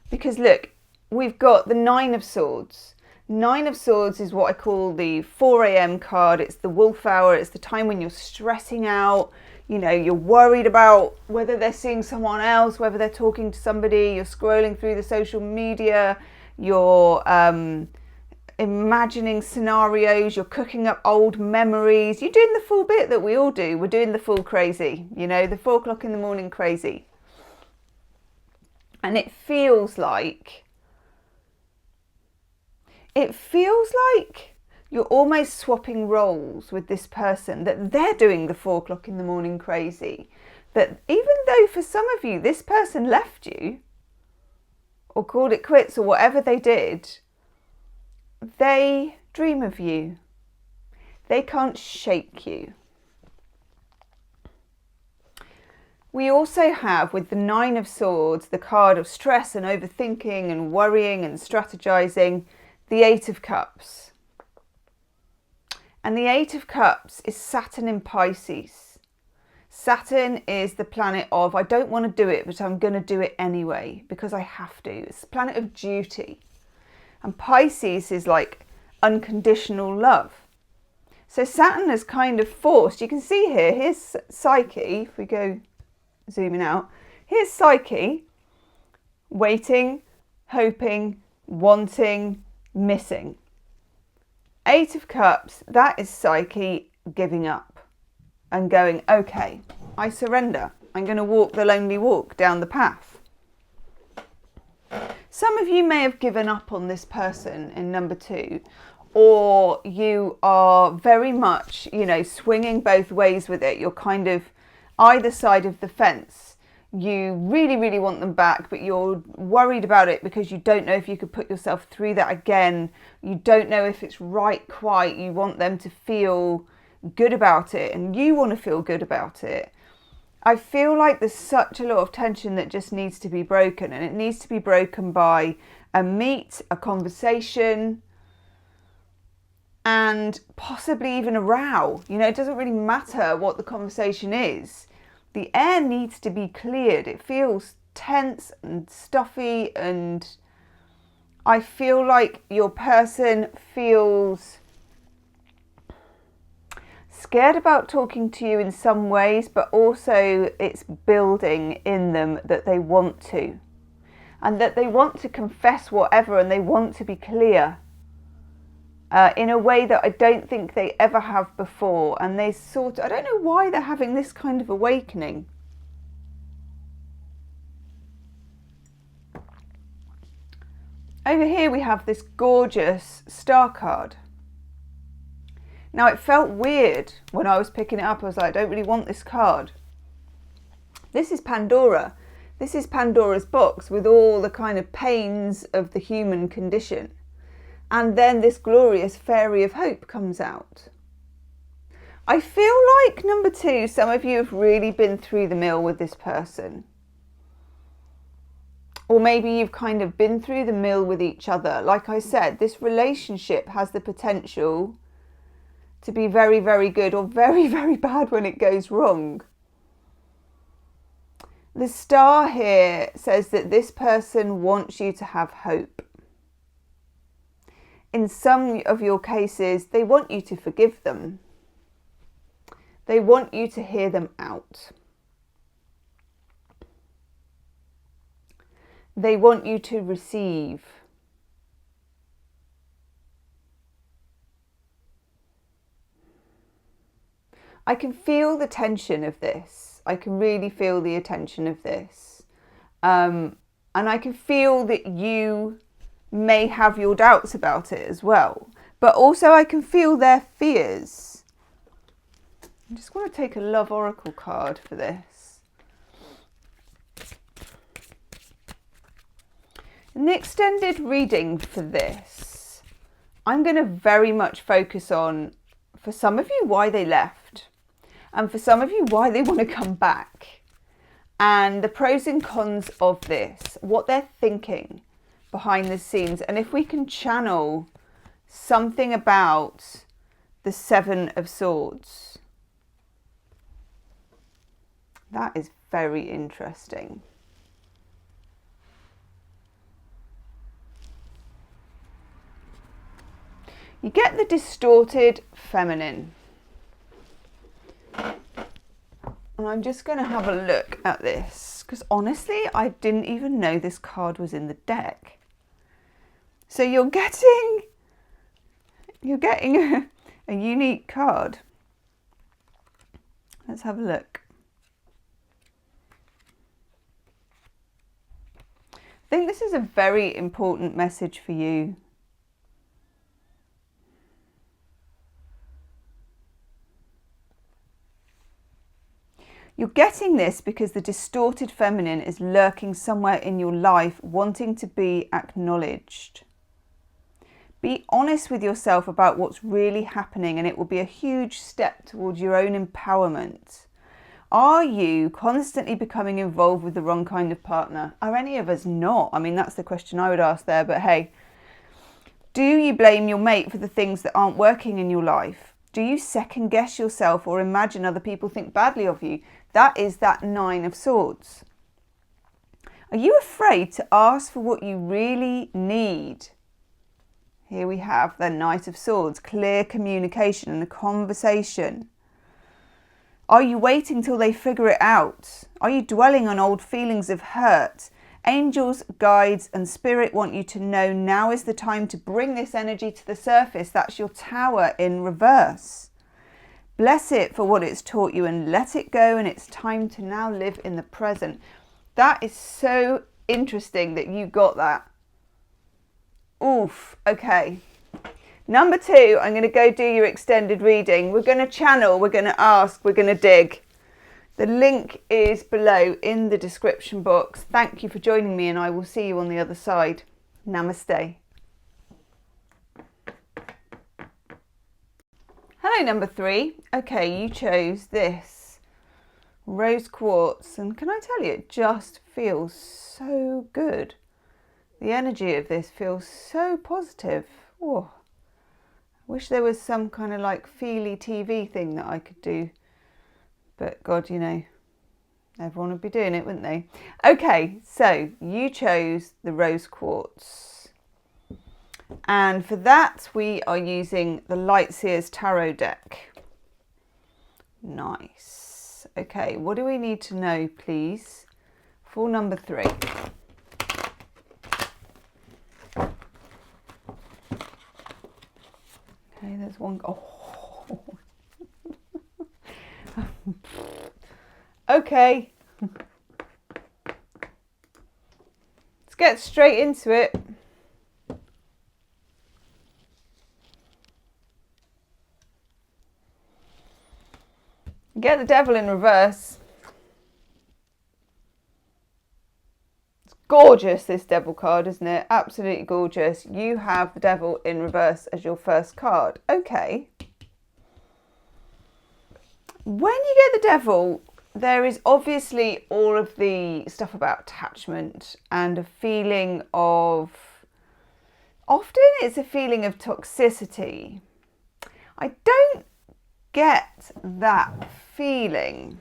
because look, we've got the Nine of Swords. Nine of Swords is what I call the 4 a.m. card. It's the wolf hour. It's the time when you're stressing out. You know, you're worried about whether they're seeing someone else, whether they're talking to somebody. You're scrolling through the social media. You're imagining scenarios, you're cooking up old memories, you're doing the full bit that we all do. We're doing the full crazy, you know, the 4 o'clock in the morning crazy. And it feels like you're almost swapping roles with this person, that they're doing the 4 o'clock in the morning crazy. That even though for some of you, this person left you or called it quits or whatever they did, they dream of you. They can't shake you. We also have, with the Nine of Swords, the card of stress and overthinking and worrying and strategizing, the Eight of Cups. And the Eight of Cups is Saturn in Pisces. Saturn is the planet of, I don't want to do it, but I'm going to do it anyway because I have to. It's the planet of duty. And Pisces is like unconditional love. So Saturn is kind of forced. You can see here, here's Psyche. If we go zooming out, here's Psyche, waiting, hoping, wanting, missing. Eight of Cups, that is Psyche giving up and going, okay, I surrender. I'm going to walk the lonely walk down the path. Some of you may have given up on this person in number 2, or you are very much, you know, swinging both ways with it. You're kind of either side of the fence. You really, really want them back, but you're worried about it because you don't know if you could put yourself through that again. You don't know if it's right quite. You want them to feel good about it, and you want to feel good about it. I feel like there's such a lot of tension that just needs to be broken, and it needs to be broken by a meet, a conversation, and possibly even a row. You know, it doesn't really matter what the conversation is. The air needs to be cleared. It feels tense and stuffy, and I feel like your person feels scared about talking to you in some ways, but also it's building in them that they want to, and that they want to confess whatever, and they want to be clear in a way that I don't think they ever have before. And they sort of, I don't know why they're having this kind of awakening. Over here we have this gorgeous star card. Now it felt weird when I was picking it up. I was like, I don't really want this card. This is Pandora. This is Pandora's box with all the kind of pains of the human condition. And then this glorious fairy of hope comes out. I feel like, number 2, some of you have really been through the mill with this person. Or maybe you've kind of been through the mill with each other. Like I said, this relationship has the potential to be very, very good or very, very bad when it goes wrong. The star here says that this person wants you to have hope. In some of your cases, they want you to forgive them. They want you to hear them out. They want you to receive. I can feel the tension of this. I can really feel the tension of this. And I can feel that you may have your doubts about it as well. But also I can feel their fears. I just want to take a love oracle card for this. In the extended reading for this, I'm going to very much focus on, for some of you, why they left. And for some of you, why they want to come back. And the pros and cons of this, what they're thinking behind the scenes. And if we can channel something about the 7 of Swords. That is very interesting. You get the distorted feminine. And I'm just going to have a look at this, because honestly, I didn't even know this card was in the deck. So you're getting a unique card. Let's have a look. I think this is a very important message for you. You're getting this because the distorted feminine is lurking somewhere in your life, wanting to be acknowledged. Be honest with yourself about what's really happening, and it will be a huge step towards your own empowerment. Are you constantly becoming involved with the wrong kind of partner? Are any of us not? I mean, that's the question I would ask there, but hey. Do you blame your mate for the things that aren't working in your life? Do you second guess yourself or imagine other people think badly of you? That is that 9 of Swords. Are you afraid to ask for what you really need? Here we have the Knight of Swords, clear communication and a conversation. Are you waiting till they figure it out? Are you dwelling on old feelings of hurt? Angels, guides and spirit want you to know now is the time to bring this energy to the surface. That's your Tower in reverse. Bless it for what it's taught you and let it go, and it's time to now live in the present. That is so interesting that you got that. Oof, okay. Number 2, I'm going to go do your extended reading. We're going to channel, we're going to ask, we're going to dig. The link is below in the description box. Thank you for joining me, and I will see you on the other side. Namaste. Hello, number 3. Okay, you chose this rose quartz, and can I tell you, it just feels so good. The energy of this feels so positive. Oh, I wish there was some kind of like feely TV thing that I could do. But God, you know, everyone would be doing it, wouldn't they? Okay, so you chose the rose quartz. And for that, we are using the Lightseers Tarot deck. Nice. Okay, what do we need to know, please, for number 3? Okay, there's one. Oh. Okay. Let's get straight into it. Get the devil in reverse. It's gorgeous, this devil card, isn't it? Absolutely gorgeous. You have the devil in reverse as your first card. Okay. When you get the devil, there is obviously all of the stuff about attachment and a feeling of, often it's a feeling of toxicity. I don't get that feeling,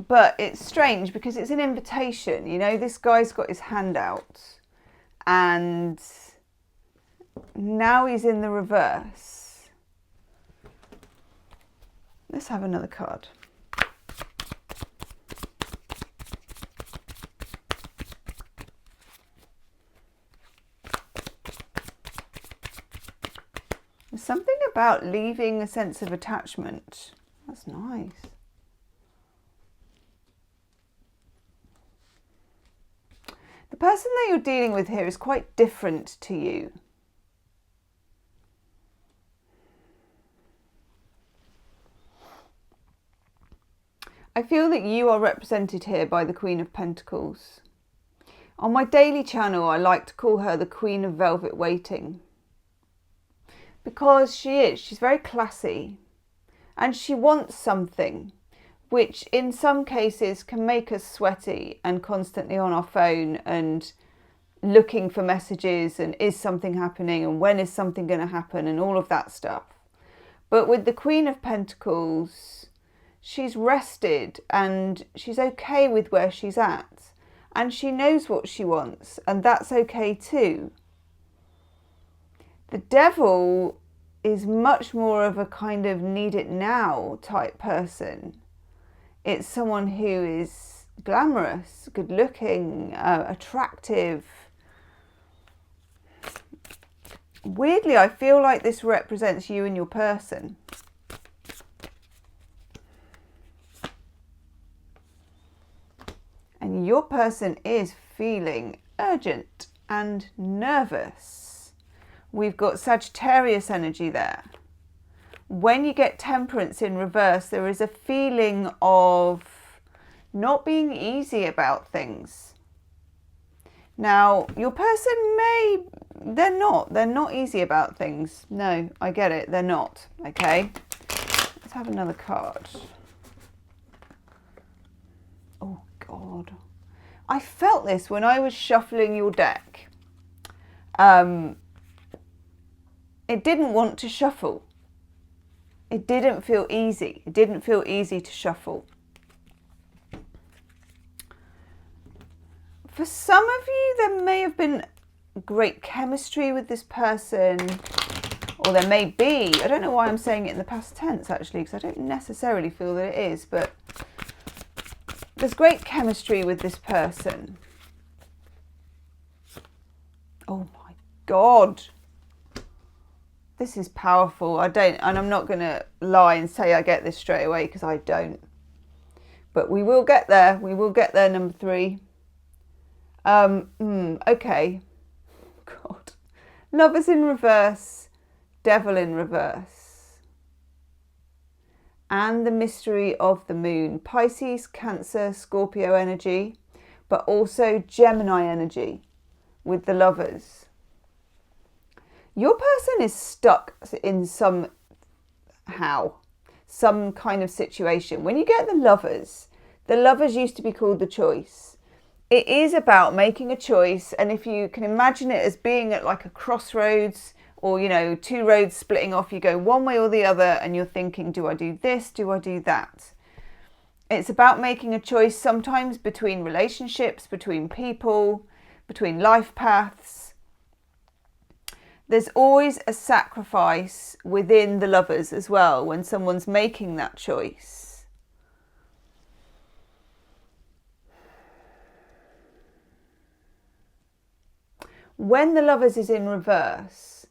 but it's strange because it's an invitation. You know, this guy's got his hand out and now he's in the reverse. Let's have another card. There's something about leaving a sense of attachment. That's nice. The person that you're dealing with here is quite different to you. I feel that you are represented here by the Queen of Pentacles. On my daily channel, I like to call her the Queen of Velvet Waiting. Because she's very classy. And she wants something, which in some cases can make us sweaty and constantly on our phone and looking for messages and is something happening and when is something going to happen and all of that stuff. But with the Queen of Pentacles, she's rested and she's okay with where she's at and she knows what she wants, and that's okay too. The devil is much more of a kind of need it now type person. It's someone who is glamorous, good looking, attractive. Weirdly, I feel like this represents you and your person. And your person is feeling urgent and nervous. We've got Sagittarius energy there. When you get Temperance in reverse, there is a feeling of not being easy about things. Now, your person they're not easy about things. No, I get it, they're not, okay? Let's have another card. Oh, God. I felt this when I was shuffling your deck. It didn't want to shuffle. It didn't feel easy. It didn't feel easy to shuffle. For some of you, there may have been great chemistry with this person, or there may be, I don't know why I'm saying it in the past tense actually, because I don't necessarily feel that it is, but there's great chemistry with this person. Oh my God. This is powerful. And I'm not going to lie and say I get this straight away because I don't. But we will get there. We will get there, number 3. Okay. God. Lovers in reverse. Devil in reverse. And the mystery of the moon. Pisces, Cancer, Scorpio energy. But also Gemini energy with the lovers. Your person is stuck in some kind of situation. When you get the lovers used to be called the choice. It is about making a choice, and if you can imagine it as being at like a crossroads, or you know, 2 roads splitting off, you go one way or the other and you're thinking, do I do this, do I do that? It's about making a choice, sometimes between relationships, between people, between life paths. There's always a sacrifice within the lovers as well when someone's making that choice. When the lovers is in reverse,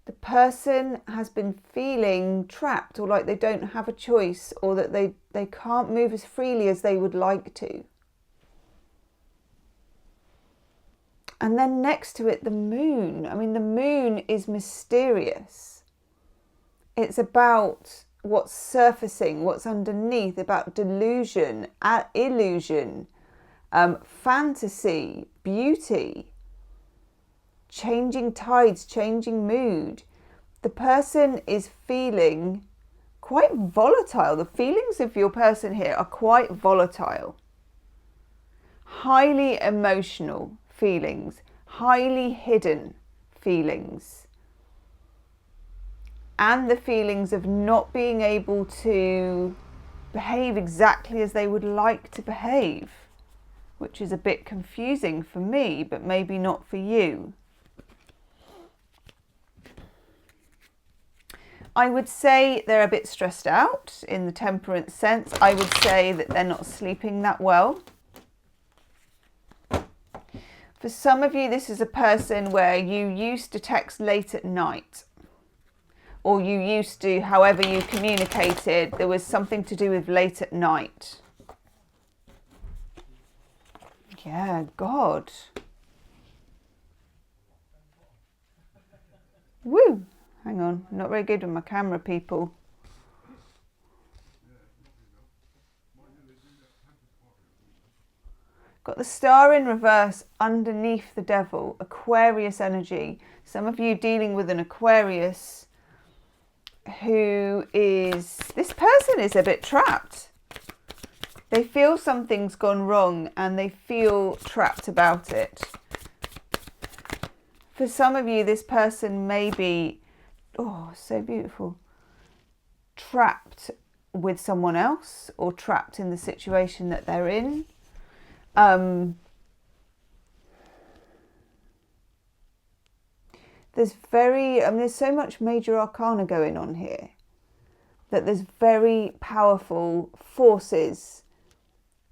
the person has been feeling trapped, or like they don't have a choice, or that they can't move as freely as they would like to. And then next to it, the moon. I mean, the moon is mysterious. It's about what's surfacing, what's underneath, about delusion, illusion, fantasy, beauty, changing tides, changing mood. The person is feeling quite volatile. The feelings of your person here are quite volatile. Highly emotional feelings, highly hidden feelings. And the feelings of not being able to behave exactly as they would like to behave, which is a bit confusing for me, but maybe not for you. I would say they're a bit stressed out in the temperance sense. I would say that they're not sleeping that well. For some of you, this is a person where you used to text late at night, or you used to, however you communicated, there was something to do with late at night. Yeah, God. Woo! Hang on, not very good with my camera, people. Got the star in reverse underneath the devil, Aquarius energy. Some of you dealing with an Aquarius who is, this person is a bit trapped. They feel something's gone wrong and they feel trapped about it. For some of you, this person may be, oh, so beautiful, trapped with someone else or trapped in the situation that they're in. There's so much major arcana going on here that there's very powerful forces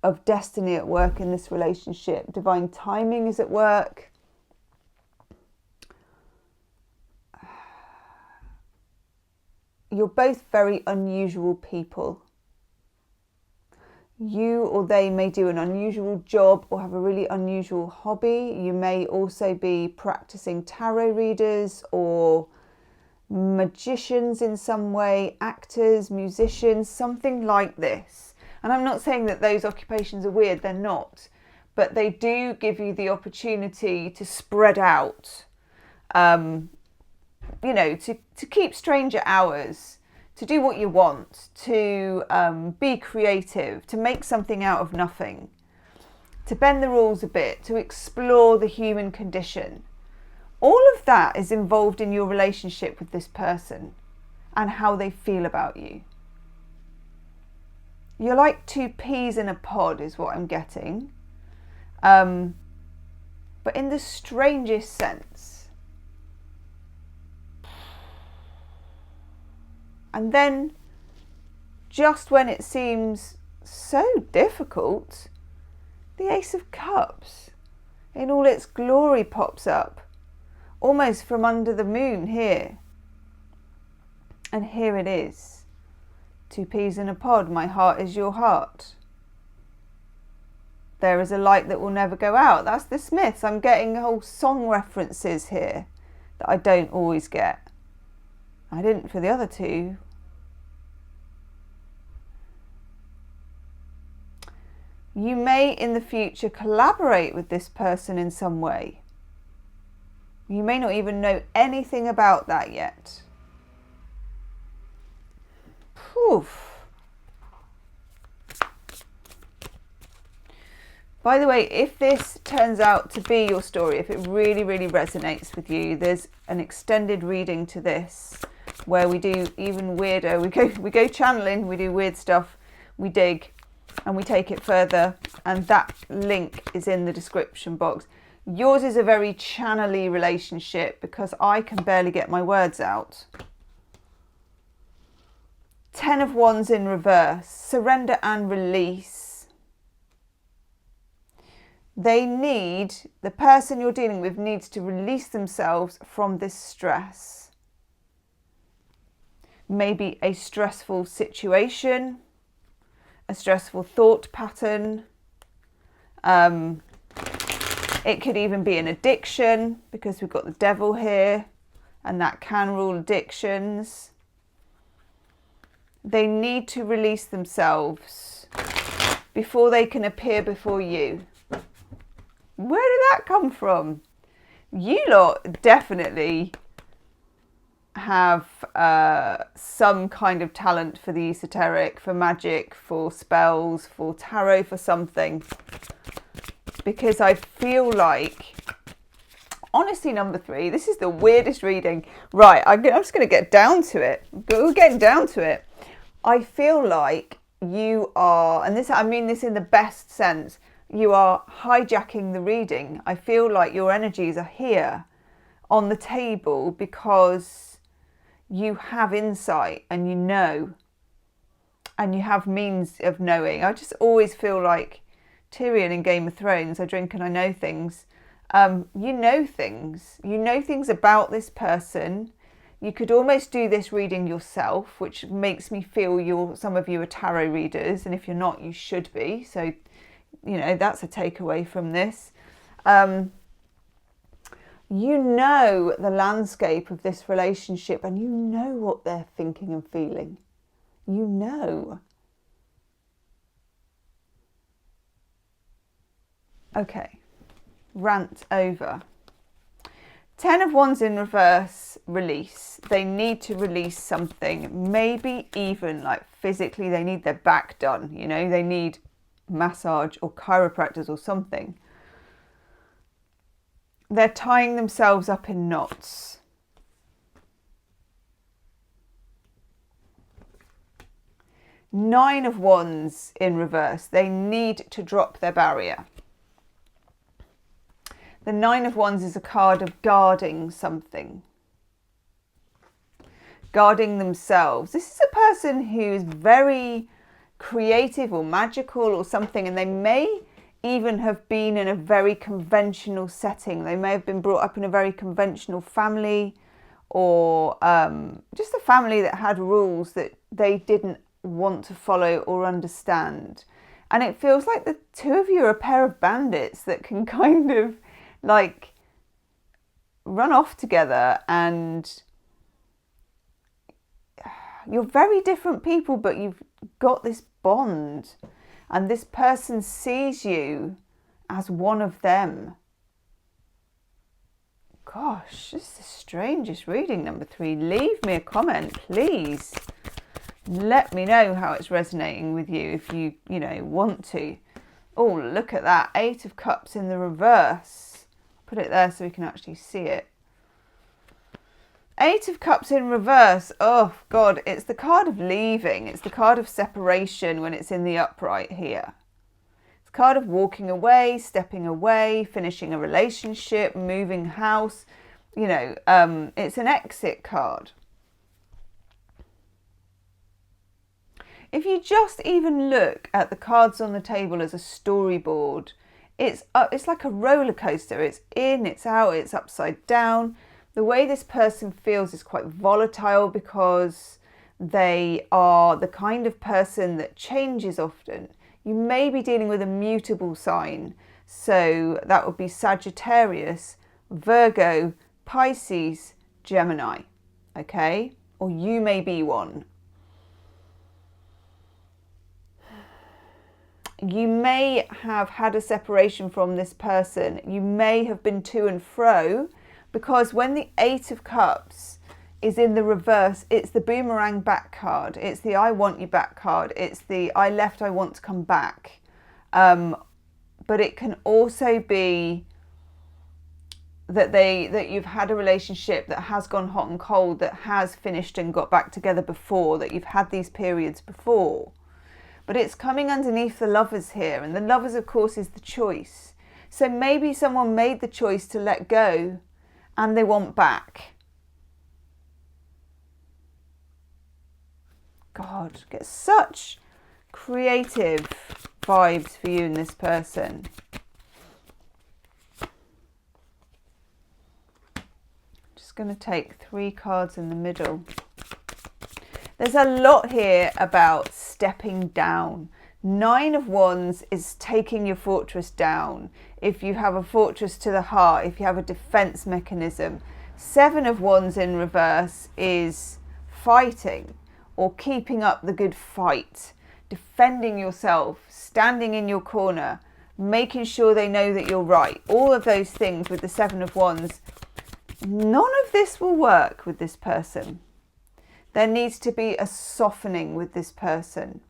of destiny at work in this relationship. Divine timing is at work. You're both very unusual people. You or they may do an unusual job or have a really unusual hobby. You may also be practicing tarot readers or magicians in some way, actors, musicians, something like this. And I'm not saying that those occupations are weird, they're not. But they do give you the opportunity to spread out, to keep stranger hours, to do what you want, to be creative, to make something out of nothing, to bend the rules a bit, to explore the human condition. All of that is involved in your relationship with this person and how they feel about you. You're like two peas in a pod is what I'm getting. But in the strangest sense. And then, just when it seems so difficult, the Ace of Cups in all its glory pops up, almost from under the moon here. And here it is. Two peas in a pod, my heart is your heart. There is a light that will never go out. That's the Smiths. I'm getting whole song references here that I don't always get. I didn't for the other two. You may in the future collaborate with this person in some way. You may not even know anything about that yet. Poof. By the way, if this turns out to be your story, if it really, really resonates with you, there's an extended reading to this where we do even weirder. We go channeling, we do weird stuff, we dig and we take it further, and that link is in the description box. Yours is a very channel-y relationship because I can barely get my words out. 10 of Wands in reverse, surrender and release. The person you're dealing with needs to release themselves from this stress. Maybe a stressful situation, a stressful thought pattern. It could even be an addiction because we've got the devil here and that can rule addictions. They need to release themselves before they can appear before you. Where did that come from? You lot definitely have some kind of talent for the esoteric, for magic, for spells, for tarot, for something. Because I feel like, honestly, number 3, this is the weirdest reading. Right, I'm just going to get down to it. We're getting down to it. I feel like you are, and this, I mean this in the best sense, you are hijacking the reading. I feel like your energies are here on the table because you have insight and you know, and you have means of knowing. I just always feel like Tyrion in Game of Thrones, I drink and I know things. You know things. You know things about this person. You could almost do this reading yourself, which makes me feel some of you are tarot readers, and if you're not, you should be. So, you know, that's a takeaway from this. You know the landscape of this relationship, and you know what they're thinking and feeling. You know. Okay, rant over. 10 of Wands in reverse, release. They need to release something, maybe even like physically they need their back done, you know, they need massage or chiropractors or something. They're tying themselves up in knots. Nine of Wands in reverse. They need to drop their barrier. The Nine of Wands is a card of guarding something. Guarding themselves. This is a person who is very creative or magical or something, and they may even have been in a very conventional setting. They may have been brought up in a very conventional family, or just a family that had rules that they didn't want to follow or understand. And it feels like the two of you are a pair of bandits that can kind of like run off together, and you're very different people, but you've got this bond, and this person sees you as one of them. Gosh, this is the strangest reading, number 3. Leave me a comment, please. Let me know how it's resonating with you if you want to. Oh, look at that. 8 of Cups in the reverse. Put it there so we can actually see it. 8 of Cups in reverse. Oh, God. It's the card of leaving. It's the card of separation when it's in the upright here. It's a card of walking away, stepping away, finishing a relationship, moving house. You know, it's an exit card. If you just even look at the cards on the table as a storyboard, it's like a roller coaster. It's in, it's out, it's upside down. The way this person feels is quite volatile because they are the kind of person that changes often. You may be dealing with a mutable sign. So that would be Sagittarius, Virgo, Pisces, Gemini. Okay? Or you may be one. You may have had a separation from this person. You may have been to and fro, because when the 8 of Cups is in the reverse, it's the boomerang back card. It's the I want you back card. It's the I left, I want to come back. But it can also be that you've had a relationship that has gone hot and cold, that has finished and got back together before, that you've had these periods before. But it's coming underneath the Lovers here. And the Lovers, of course, is the choice. So maybe someone made the choice to let go and they want back. God, get such creative vibes for you and this person. Just going to take 3 cards in the middle. There's a lot here about stepping down. 9 of Wands is taking your fortress down. If you have a fortress to the heart, if you have a defense mechanism. 7 of Wands in reverse is fighting. or keeping up the good fight, defending yourself, standing in your corner, making sure they know that you're right. All of those things with the Seven of Wands, none of this will work with this person. There needs to be a softening with this person.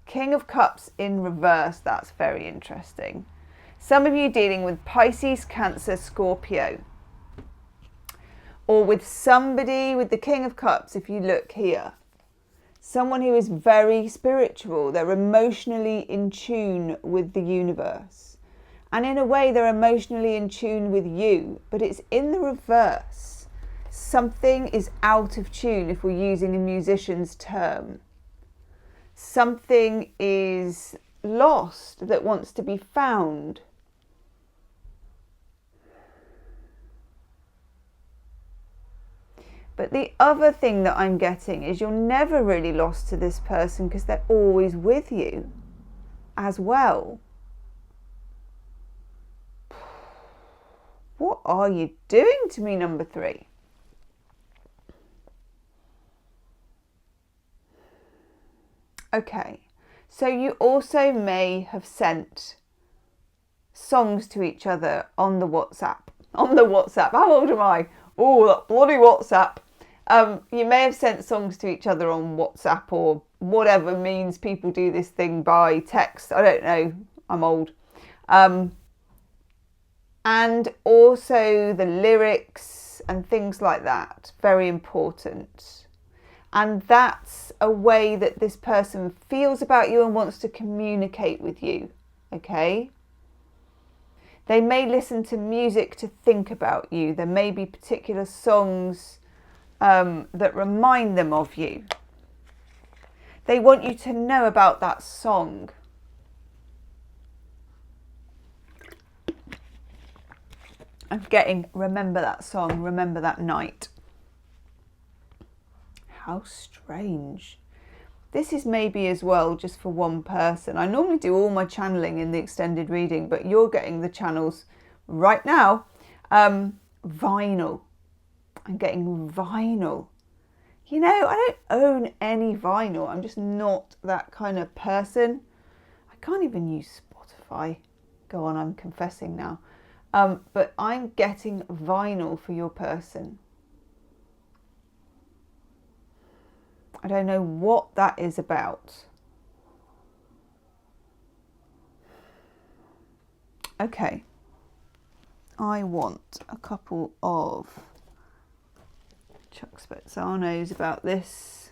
King of Cups in reverse, that's very interesting. Some of you dealing with Pisces, Cancer, Scorpio. Or with somebody with the King of Cups, if you look here. Someone who is very spiritual. They're emotionally in tune with the universe. And in a way, they're emotionally in tune with you. But it's in the reverse. Something is out of tune, if we're using a musician's term. Something is lost that wants to be found. But the other thing that I'm getting is you're never really lost to this person because they're always with you as well. What are you doing to me, number 3? Okay, so you also may have sent songs to each other on the WhatsApp. On the WhatsApp. How old am I? Oh, that bloody WhatsApp. You may have sent songs to each other on WhatsApp or whatever means people do this thing by text. I don't know. I'm old. And also the lyrics and things like that. Very important. And that's a way that this person feels about you and wants to communicate with you. Okay? They may listen to music to think about you. There may be particular songs that remind them of you. They want you to know about that song. I'm getting, remember that song, remember that night. How strange. This is maybe as well just for one person. I normally do all my channeling in the extended reading, but you're getting the channels right now. Vinyl. I'm getting vinyl. You know, I don't own any vinyl. I'm just not that kind of person. I can't even use Spotify. Go on, I'm confessing now. But I'm getting vinyl for your person. I don't know what that is about. Okay. I want a couple of Chuck Spezzanos about this.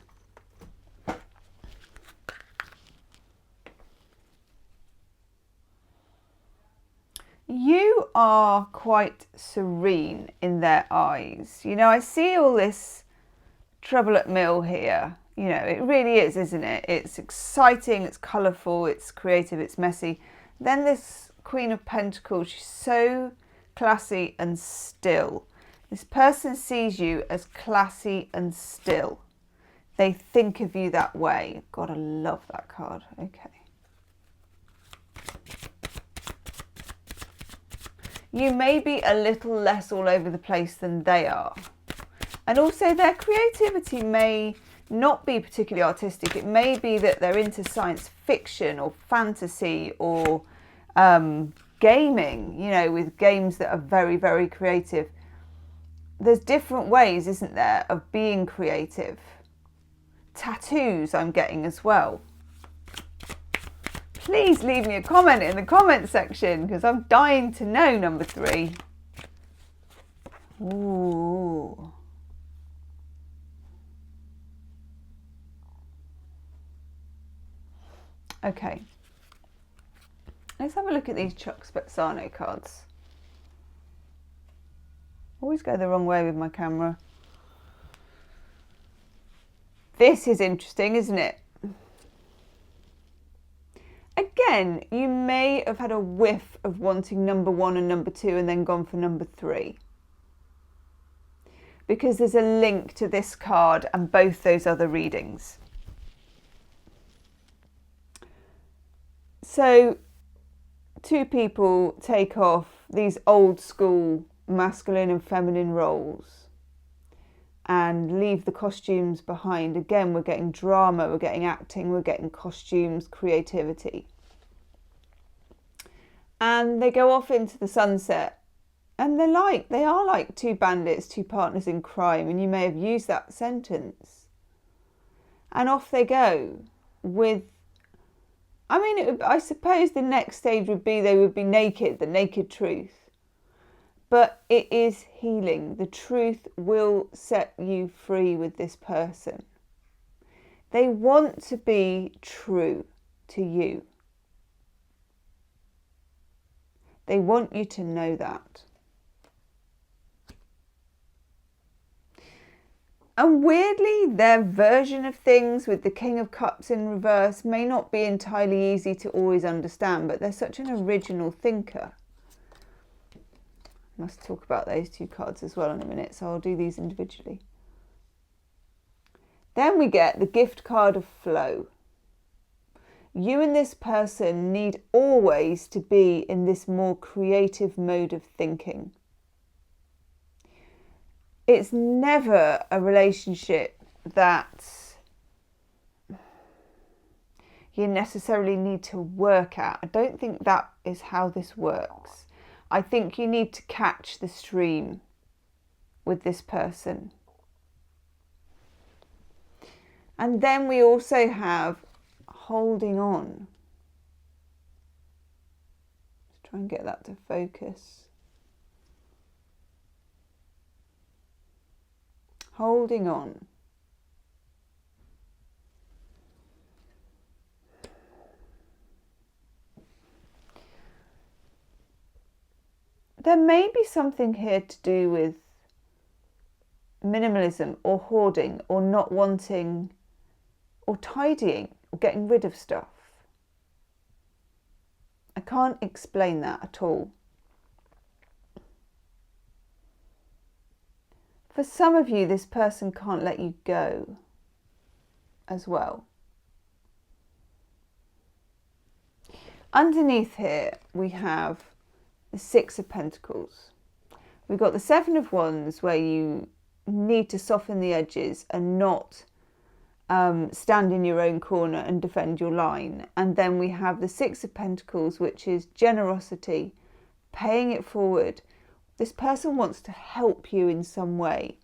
You are quite serene in their eyes. You know, I see all this trouble at mill here. You know, it really is, isn't it? It's exciting, it's colourful, it's creative, it's messy. Then this Queen of Pentacles, she's so classy and still. This person sees you as classy and still. They think of you that way. God, I love that card. Okay. You may be a little less all over the place than they are. And also their creativity may not be particularly artistic. It may be that they're into science fiction or fantasy or gaming, you know, with games that are very, very creative. There's different ways, isn't there, of being creative. Tattoos I'm getting as well. Please leave me a comment in the comment section because I'm dying to know, number 3. Ooh. Okay. Let's have a look at these Chuck Spezzano cards. Always go the wrong way with my camera. This is interesting, isn't it? Again, you may have had a whiff of wanting number 1 and number 2 and then gone for number 3. Because there's a link to this card and both those other readings. So, 2 people take off these old school masculine and feminine roles. and leave the costumes behind. Again, we're getting drama, we're getting acting, we're getting costumes, creativity. And they go off into the sunset, and they are like two bandits, two partners in crime, and you may have used that sentence. And off they go with, I suppose the next stage would be they would be naked, the naked truth. But it is healing. The truth will set you free with this person. They want to be true to you. They want you to know that. And weirdly, their version of things with the King of Cups in reverse may not be entirely easy to always understand, but they're such an original thinker. Must talk about those two cards as well in a minute, so I'll do these individually. Then we get the gift card of flow. You and this person need always to be in this more creative mode of thinking. It's never a relationship that you necessarily need to work at. I don't think that is how this works. I think you need to catch the stream with this person. And then we also have holding on. Let's try and get that to focus. Holding on. There may be something here to do with minimalism or hoarding or not wanting or tidying or getting rid of stuff. I can't explain that at all. For some of you, this person can't let you go as well. Underneath here, we have the Six of Pentacles. We've got the Seven of Wands, where you need to soften the edges and not stand in your own corner and defend your line. And then we have the Six of Pentacles, which is generosity, paying it forward. This person wants to help you in some way.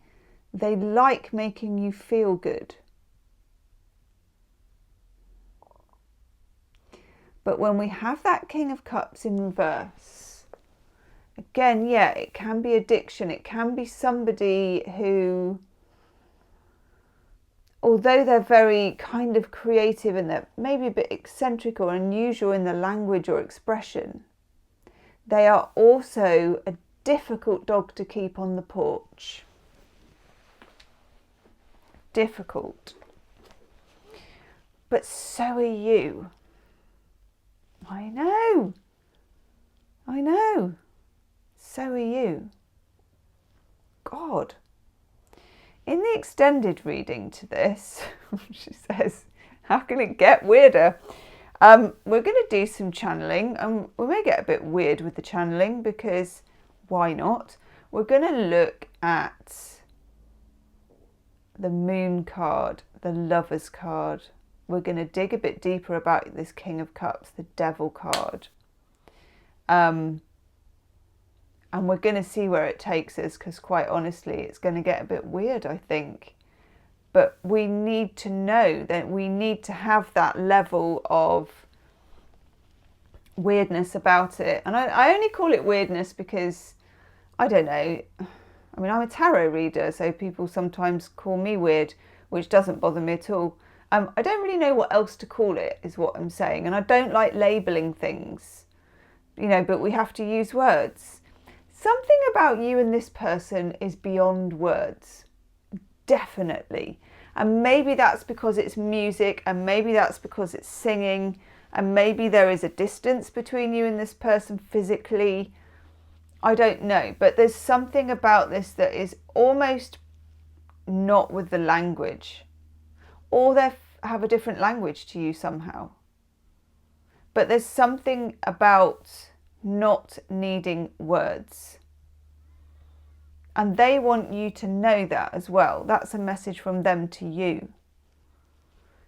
They like making you feel good. But when we have that King of Cups in reverse, again, yeah, it can be addiction. It can be somebody who, although they're very kind of creative and they're maybe a bit eccentric or unusual in the language or expression, they are also a difficult dog to keep on the porch. Difficult. But so are you. I know. So are you. God. In the extended reading to this, she says, how can it get weirder? We're going to do some channeling, and we may get a bit weird with the channeling because why not? We're going to look at the Moon card, the Lovers card. We're going to dig a bit deeper about this King of Cups, the Devil card. And we're going to see where it takes us, because quite honestly, it's going to get a bit weird, I think. But we need to know that we need to have that level of weirdness about it. And I only call it weirdness because, I don't know, I mean, I'm a tarot reader, so people sometimes call me weird, which doesn't bother me at all. I don't really know what else to call it, is what I'm saying. And I don't like labelling things, you know, but we have to use words. Something about you and this person is beyond words, definitely. And maybe that's because it's music, and maybe that's because it's singing, and maybe there is a distance between you and this person physically. I don't know, but there's something about this that is almost not with the language, or they have a different language to you somehow. But there's something about not needing words. And they want you to know that as well. That's a message from them to you.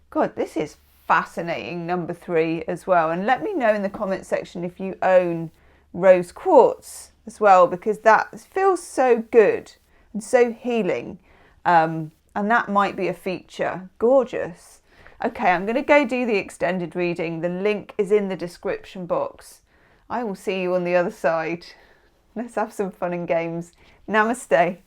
God, this is fascinating, number 3 as well. And let me know in the comment section if you own rose quartz as well, because that feels so good and so healing. And that might be a feature. Gorgeous. Okay, I'm going to go do the extended reading. The link is in the description box. I will see you on the other side. Let's have some fun and games. Namaste.